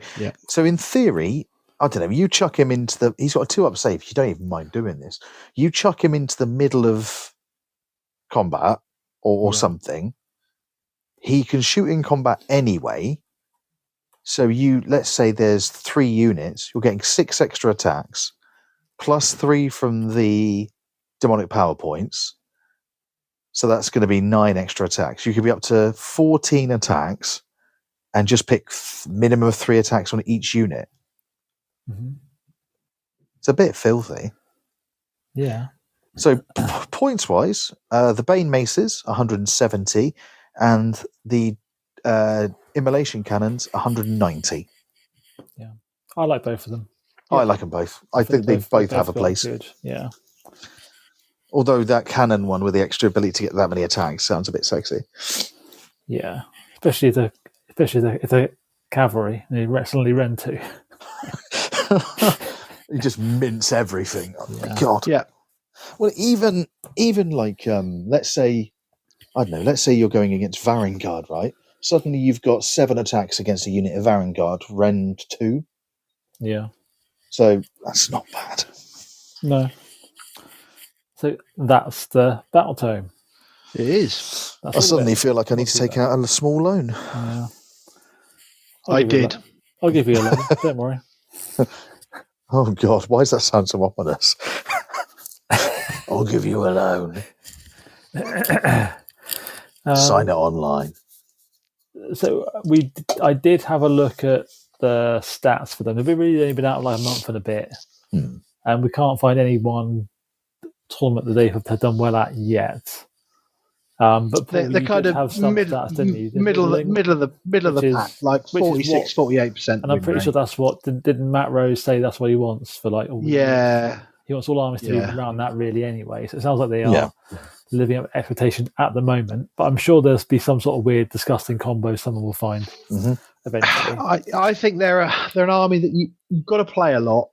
in theory, I don't know. You chuck him into the. He's got a 2-up save. You don't even mind doing this. You chuck him into the middle of combat or something. He can shoot in combat anyway. So let's say there's 3 units, you're getting 6 extra attacks, plus 3 from the demonic power points. So that's going to be 9 extra attacks. You could be up to 14 attacks and just pick minimum of 3 attacks on each unit. Mm-hmm. It's a bit filthy. Yeah. So points-wise, the Bane Maces, 170, and the immolation cannons 190. Yeah, I like both of them. I like them both. I think they both have a place. Good. Yeah. Although that cannon one with the extra ability to get that many attacks sounds a bit sexy. Yeah, especially the cavalry and you suddenly rend 2. You just mince everything. Oh my god. Yeah. Well, even like let's say you're going against Varangard, right? Suddenly you've got 7 attacks against a unit of Varangard, rend 2. Yeah. So that's not bad. No. So that's the Battletome. It is. I suddenly feel like I need to take out a small loan. Yeah. I did. I'll give you a loan. Don't worry. Oh god, why does that sound so ominous? I'll give you a loan. Sign it online. So I did have a look at the stats for them. They've really only been out like a month and a bit, and we can't find any one tournament that they have done well at yet. But they're kind of have some stats, didn't you? Middle of the pack, like 46-48%. And I'm pretty sure that's what didn't Matt Rose say that's what he wants for like all he He wants all armies to be Yeah. around that really anyway. So it sounds like they Yeah. are living up to expectation at the moment. But I'm sure there'll be some sort of weird, disgusting combo someone will find eventually. I think they're an army that you've got to play a lot.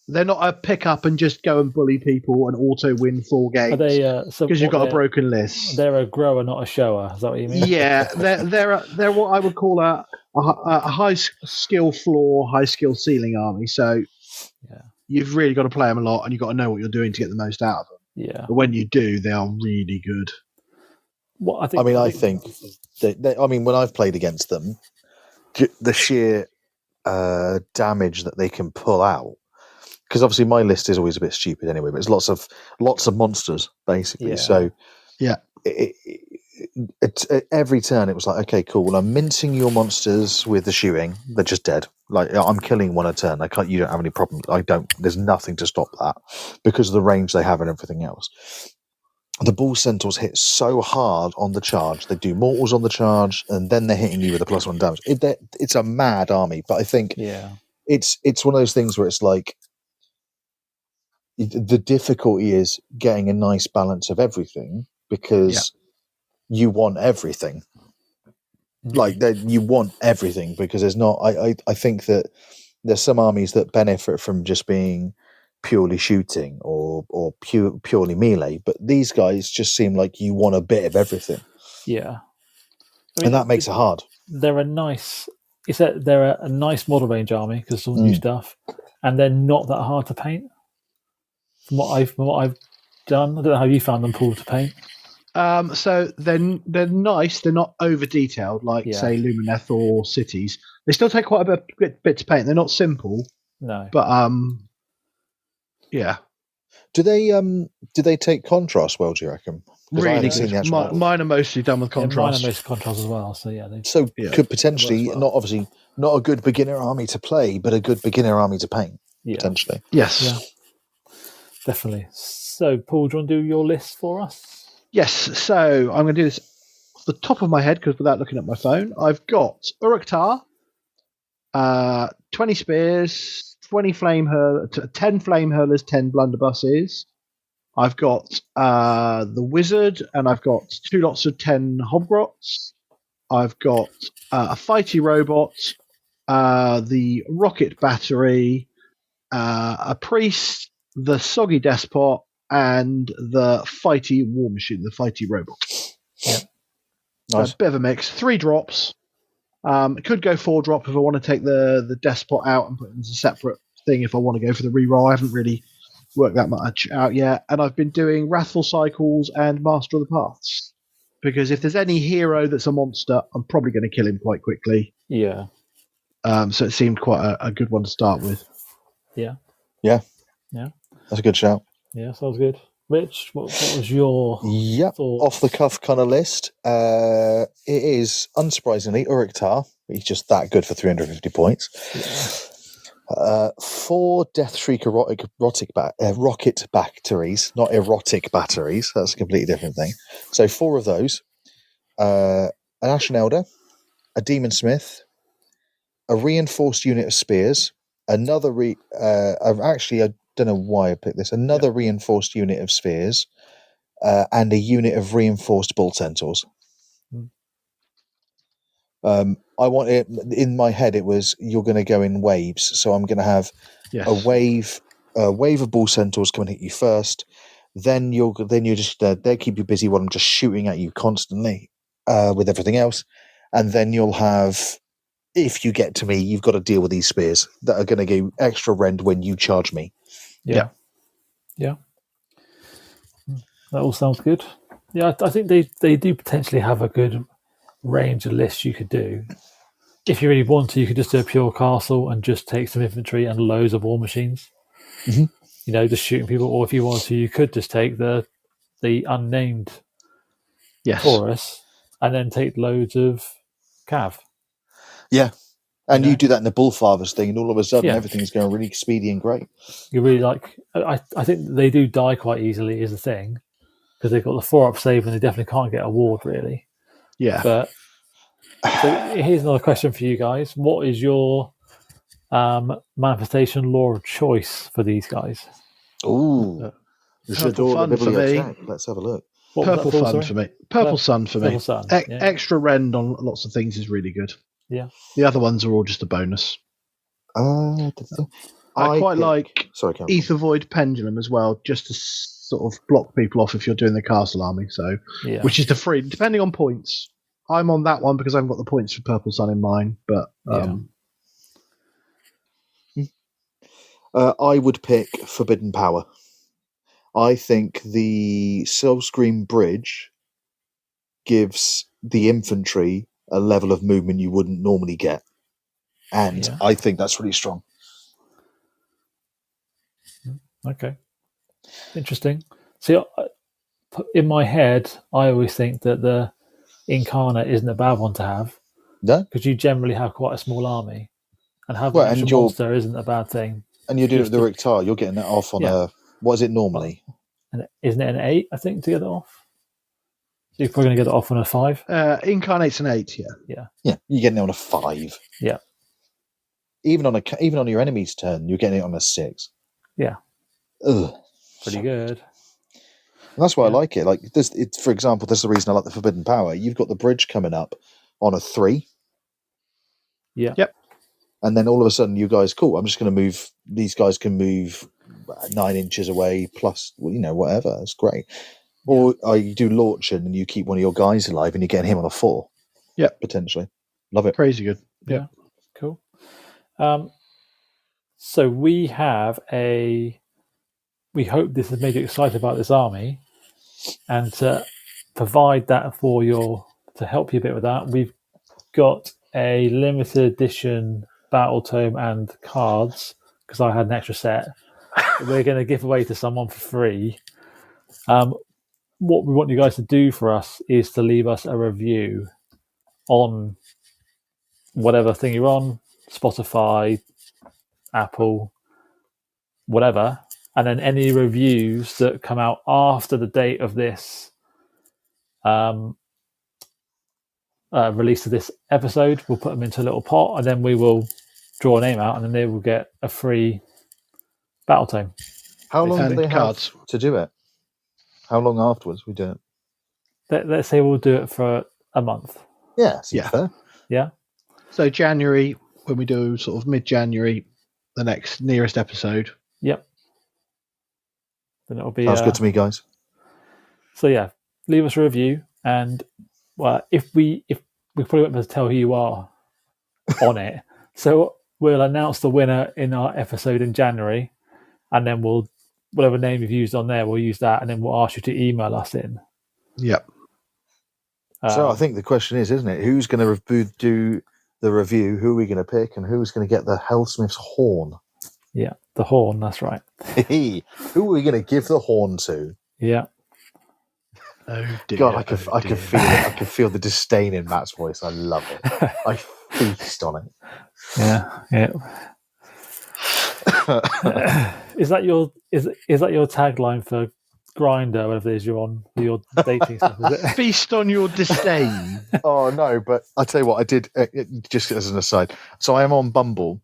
They're not a pick up and just go and bully people and auto win 4 games Are they? because you've got a broken list. They're a grower, not a shower. Is that what you mean? Yeah, they're what I would call a high skill floor, high skill ceiling army. So you've really got to play them a lot, and you've got to know what you're doing to get the most out of them. Yeah. But when you do, they are really good. Well, I think when I've played against them, the sheer damage that they can pull out, because obviously my list is always a bit stupid anyway, but it's lots of monsters basically. Yeah. So yeah, it's every turn it was like, okay, cool. Well, I'm mincing your monsters with the shooting; they're just dead. Like I'm killing one a turn. You don't have any problem. There's nothing to stop that because of the range they have and everything else. The bull centaurs hit so hard on the charge. They do mortals on the charge, and then they're hitting you with a +1 damage. It's a mad army, but I think it's one of those things where it's like the difficulty is getting a nice balance of everything because you want everything. Like you want everything because there's not. I think that there's some armies that benefit from just being purely shooting or purely melee, but these guys just seem like you want a bit of everything. Yeah, and that makes it hard. They're a nice. They're a nice model range army because it's all new stuff, and they're not that hard to paint. From what I've done, I don't know how you found them, Paul, to paint. So they're nice. They're not over detailed like say Lumineth or Cities. They still take quite a bit to paint. They're not simple. No, but yeah. Do they take contrast well? Do you reckon? Really good. Mine are mostly done with contrast. Mine are mostly contrast as well. So could potentially not a good beginner army to play, but a good beginner army to paint potentially. Yes. Yeah. Definitely. So, Paul, do you want to do your list for us? Yes. So I'm going to do this off the top of my head because without looking at my phone, I've got Uruk-Tar, 20 spears, 10 flame hurlers, 10 blunderbusses. I've got the wizard, and I've got 2 lots of 10 hobgrots. I've got a fighty robot, the rocket battery, a priest, the soggy despot, and the fighty war machine, the fighty robot. Yeah, nice. A bit of a mix. 3 drops. It could go 4 drop if I want to take the despot out and put it as a separate thing if I want to go for the reroll. I haven't really worked that much out yet. And I've been doing Wrathful Cycles and Master of the Paths. Because if there's any hero that's a monster, I'm probably going to kill him quite quickly. Yeah. So it seemed quite a good one to start with. Yeah. Yeah. Yeah. That's a good shout. Yeah, sounds good. Rich, what was your thought? Off the cuff kind of list? It is unsurprisingly Uruk-Tar. He's just that good for 350 points. Yeah. 4 Death Shriek rocket batteries, not erotic batteries. That's a completely different thing. So 4 of those. An Ashen Elder, a Demon Smith, a reinforced unit of spears, another I don't know why I picked this. Another reinforced unit of spheres, and a unit of reinforced bull centaurs. I want it in my head. It was you're going to go in waves, so I'm going to have a wave of bull centaurs come and hit you first. Then you're just they keep you busy while I'm just shooting at you constantly with everything else, and then you'll have. If you get to me, you've got to deal with these spears that are going to go extra rend when you charge me. Yeah. That all sounds good. Yeah, I think they do potentially have a good range of lists you could do. If you really want to, you could just do a pure castle and just take some infantry and loads of war machines. Mm-hmm. Just shooting people. Or if you want to, you could just take the unnamed chorus and then take loads of cav. Yeah. And you do that in the Bullfathers thing, and all of a sudden everything's going really speedy and great. You really I think they do die quite easily, is the thing, because they've got the 4-up save and they definitely can't get a ward, really. Yeah. But so here's another question for you guys. What is your manifestation law of choice for these guys? Ooh. Purple fun for me. Let's have a look. What was that Purple for, fun sorry? for me. Purple sun for me. Purple sun. Yeah. Extra rend on lots of things is really good. Yeah. The other ones are all just a bonus. I quite like Sorry, Cameron. Ether Void Pendulum as well, just to sort of block people off if you're doing the castle army. So, Yeah. which is the free, depending on points. I'm on that one because I haven't got the points for Purple Sun in mine. But I would pick Forbidden Power. I think the Silkscreen Bridge gives the infantry a level of movement you wouldn't normally get. And I think that's really strong. Okay. Interesting. See, in my head, I always think that the Incarnate isn't a bad one to have. No? Because you generally have quite a small army. And having an extra monster isn't a bad thing. And you're doing it with the Rictar, you're getting it off on a... What is it normally? And isn't it an 8, I think, to get it off? So you're probably going to get it off on a 5? Incarnate's an 8, Yeah. Yeah, you're getting it on a 5. Yeah. Even on your enemy's turn, you're getting it on a 6. Yeah. Ugh. Pretty good. And that's why I like it. Like this, for example, this is the reason I like the Forbidden Power. You've got the bridge coming up on a 3. Yeah. Yep. And then all of a sudden, you guys, cool. I'm just going to move. These guys can move 9 inches away, plus, whatever. It's great. Or you do launching and you keep one of your guys alive, and you're getting him on a 4. Yeah, potentially. Love it. Crazy good. Yeah. Cool. So we have we hope this has made you excited about this army, and to provide that to help you a bit with that, we've got a limited edition Battletome and cards, because I had an extra set. We're going to give away to someone for free. What we want you guys to do for us is to leave us a review on whatever thing you're on, Spotify, Apple, whatever, and then any reviews that come out after the date of this release of this episode, we'll put them into a little pot, and then we will draw a name out, and then they will get a free Battletome. How long do they have to do it? How long afterwards we do it? Let's say we'll do it for a month. Yeah, fair. Yeah. So January, when we do sort of mid-January, the next nearest episode. Yep. Then it'll be. Sounds good to me, guys. So yeah, leave us a review, and if we probably won't be able to tell who you are on it, so we'll announce the winner in our episode in January, and then whatever name you've used on there, we'll use that, and then we'll ask you to email us in. Yep. So I think the question is, isn't it? Who's going to do the review? Who are we going to pick, and who's going to get the Helsmiths horn? Yeah, the horn. That's right. Who are we going to give the horn to? Yeah. Oh dear. God, I can feel it. I can feel the disdain in Matt's voice. I love it. I feast on it. Yeah. Is that your tagline for Grindr, whatever it is you're on, your dating stuff? Is it? Feast on your disdain. Oh no, but I tell you what, I did just as an aside. So I am on Bumble,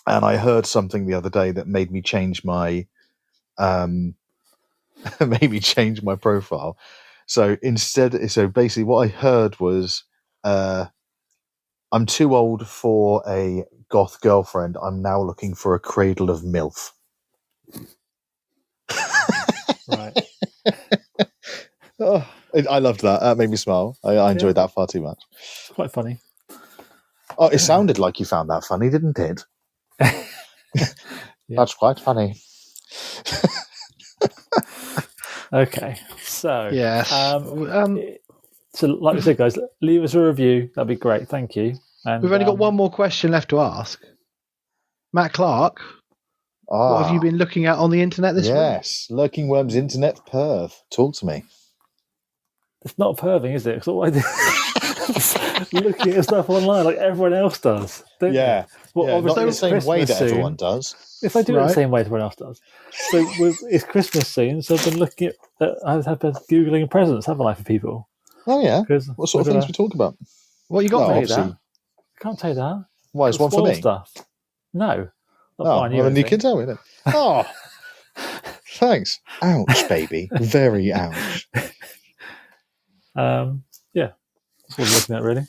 and I heard something the other day that made me change my profile. So basically, what I heard was, I'm too old for a goth girlfriend. I'm now looking for a cradle of MILF. Right. Oh, I loved that. That made me smile. I enjoyed that far too much. It's quite funny. Oh, it sounded like you found that funny, didn't it? That's quite funny. Okay, so yes. So like we said, guys, leave us a review. That'd be great. Thank you. And we've only got one more question left to ask. Matt Clark, what have you been looking at on the internet this week? Yes, Lurking Worm's internet perv. Talk to me. It's not perving, is it? It's all I do. Looking at stuff online like everyone else does. Yeah. Well, not in the same Christmas way that soon. everyone does. If I do it the same way everyone else does. So it's Christmas soon, so I've been looking at, I've been Googling presents, haven't I, for people? Oh, yeah. What sort of things we talk about? What you got for me? I can't tell you that. Why, it's one for me? Stuff. No. Well, then you can tell me then. Oh. Thanks. Ouch, baby. Very ouch. Yeah, that's what we're looking at, really.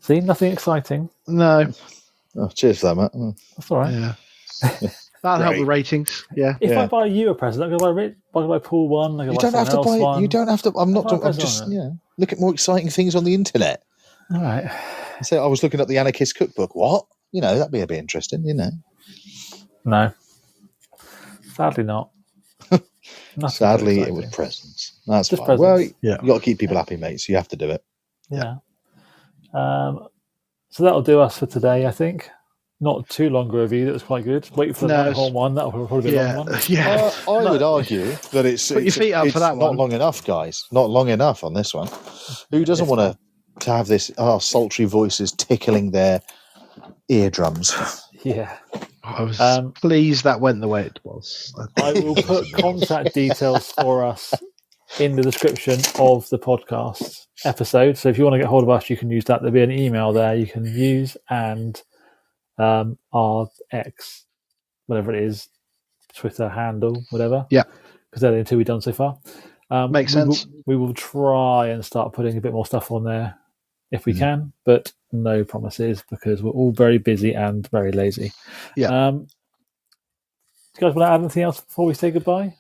See, nothing exciting. No. Oh, cheers for that, Matt. Oh. That's all right. Yeah. That'll help the ratings. Yeah. If Yeah. I buy you a present, I'm going to buy Paul one. You don't have to buy it. You don't have to. I'm not. I'm just. on Look at more exciting things on the internet. All right. So I was looking at the Anarchist Cookbook. What? That'd be a bit interesting. No. Sadly not. Sadly, it was presents. That's just fine. presents. Well, you got to keep people happy, mate. So you have to do it. Yeah. So that'll do us for today, I think. Not too long a review. That was quite good. Wait for the whole one. That'll probably be a long one. Yeah. I would argue that it's Put your feet up for that not one. long enough, guys. Not long enough on this one. Who doesn't want to have this sultry voices tickling their eardrums? Yeah. I was pleased that went the way it was. I will put contact details for us in the description of the podcast episode. So if you want to get hold of us, you can use that. There'll be an email there you can use, and our X, whatever it is, Twitter handle, whatever. Yeah. Because they're the two we've done so far. Makes sense. We will try and start putting a bit more stuff on there if we can, but no promises because we're all very busy and very lazy. Yeah. Do you guys want to add anything else before we say goodbye?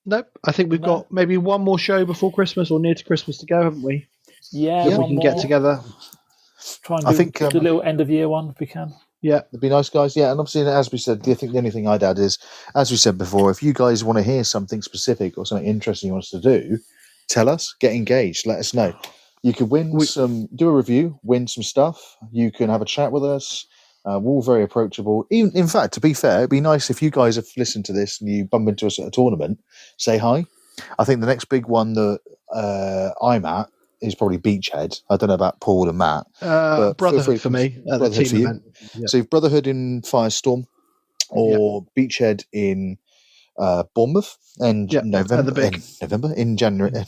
Nope. I think we've got maybe one more show before Christmas or near to Christmas to go, haven't we? Yeah. We can get together. Try and do a little end of year one if we can. Yeah. It'd be nice, guys. Yeah, and obviously, as we said, I think the only thing I'd add is, as we said before, if you guys want to hear something specific or something interesting you want us to do, tell us, get engaged, let us know. You could do a review, win some stuff. You can have a chat with us. We're all very approachable. Even, in fact, to be fair, it'd be nice if you guys have listened to this and you bump into us at a tournament, say hi. I think the next big one that I'm at is probably Beachhead. I don't know about Paul and Matt. But Brotherhood for me at the team event. Yeah. So you've Brotherhood in Firestorm or Beachhead in Bournemouth in in January.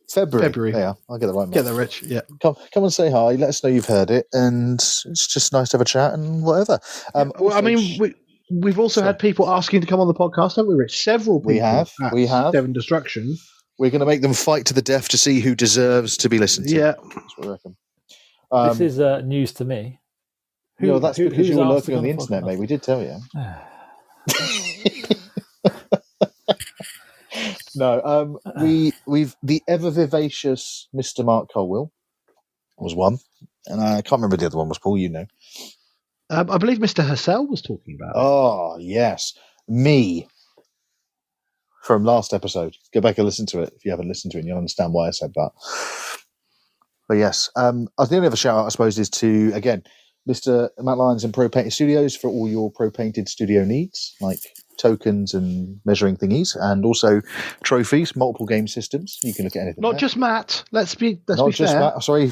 February. Yeah, I'll get the right month. Get there, Rich. Yeah. Come and say hi. Let us know you've heard it, and it's just nice to have a chat and whatever. We've also had people asking to come on the podcast, haven't we, Rich? Several people. We have. Devon Destruction. We're going to make them fight to the death to see who deserves to be listened to. Yeah. That's what I reckon. This is news to me. That's because you were lurking on the internet, mate. We did tell you. No, we've the ever vivacious Mr. Mark Colwell was one, and I can't remember the other one was. Paul, you know. I believe Mr. Hassel was talking about it. Oh yes, me from last episode. Go back and listen to it if you haven't listened to it. And you'll understand why I said that. But yes, the only other shout out I suppose is to again Mr. Matt Lyons and Pro Painted Studios for all your Pro Painted studio needs, like tokens and measuring thingies, and also trophies, multiple game systems. You can look at anything. Not just Matt. Let's be Not just fair. Matt. Sorry,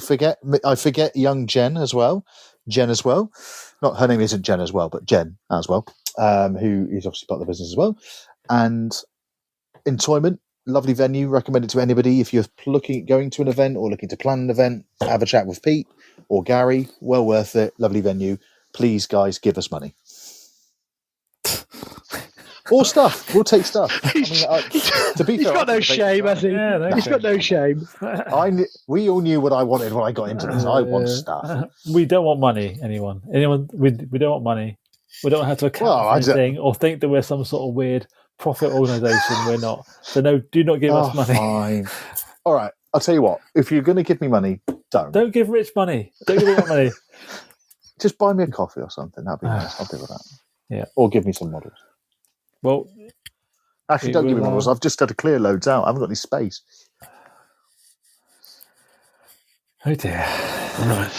I forget young Jen as well. Not her name isn't Jen as well, but Jen as well, who is obviously part of the business as well. And Entoyment, lovely venue. Recommend it to anybody if you're looking at going to an event or looking to plan an event. Have a chat with Pete or Gary. Well worth it. Lovely venue. Please, guys, give us money. Or stuff. We'll take stuff. To be He's fair, got no shame, has he? Yeah, He's got no shame. we all knew what I wanted when I got into this. I want stuff. We don't want money, anyone. We don't want money. We don't have to account for anything or think that we're some sort of weird profit organisation. We're not. So no, do not give us money. Fine. All right. I'll tell you what. If you're going to give me money, Don't give Rich money. Don't give Rich money. Just buy me a coffee or something. That'd be nice. I'll do with that. Yeah. Or give me some models. Well, actually, don't give me models. I've just had to clear loads out. I haven't got any space. Oh dear. Right.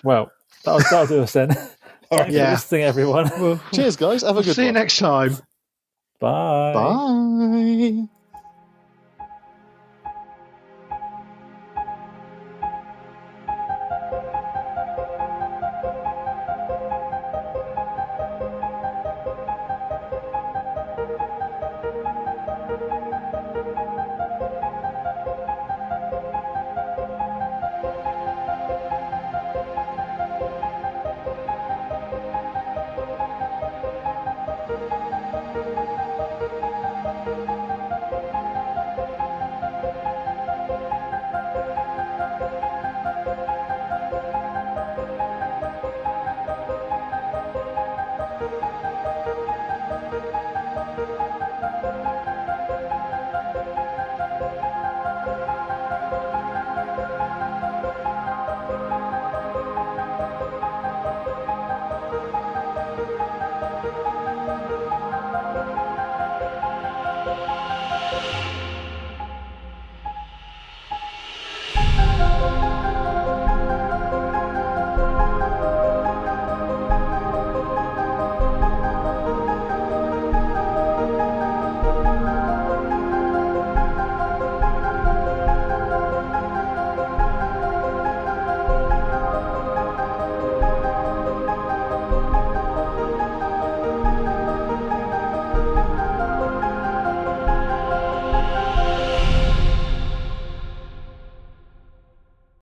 Well, that'll do us then. Thanks for listening, everyone. Cheers, guys. Have a good one. See you next time. Bye. Bye.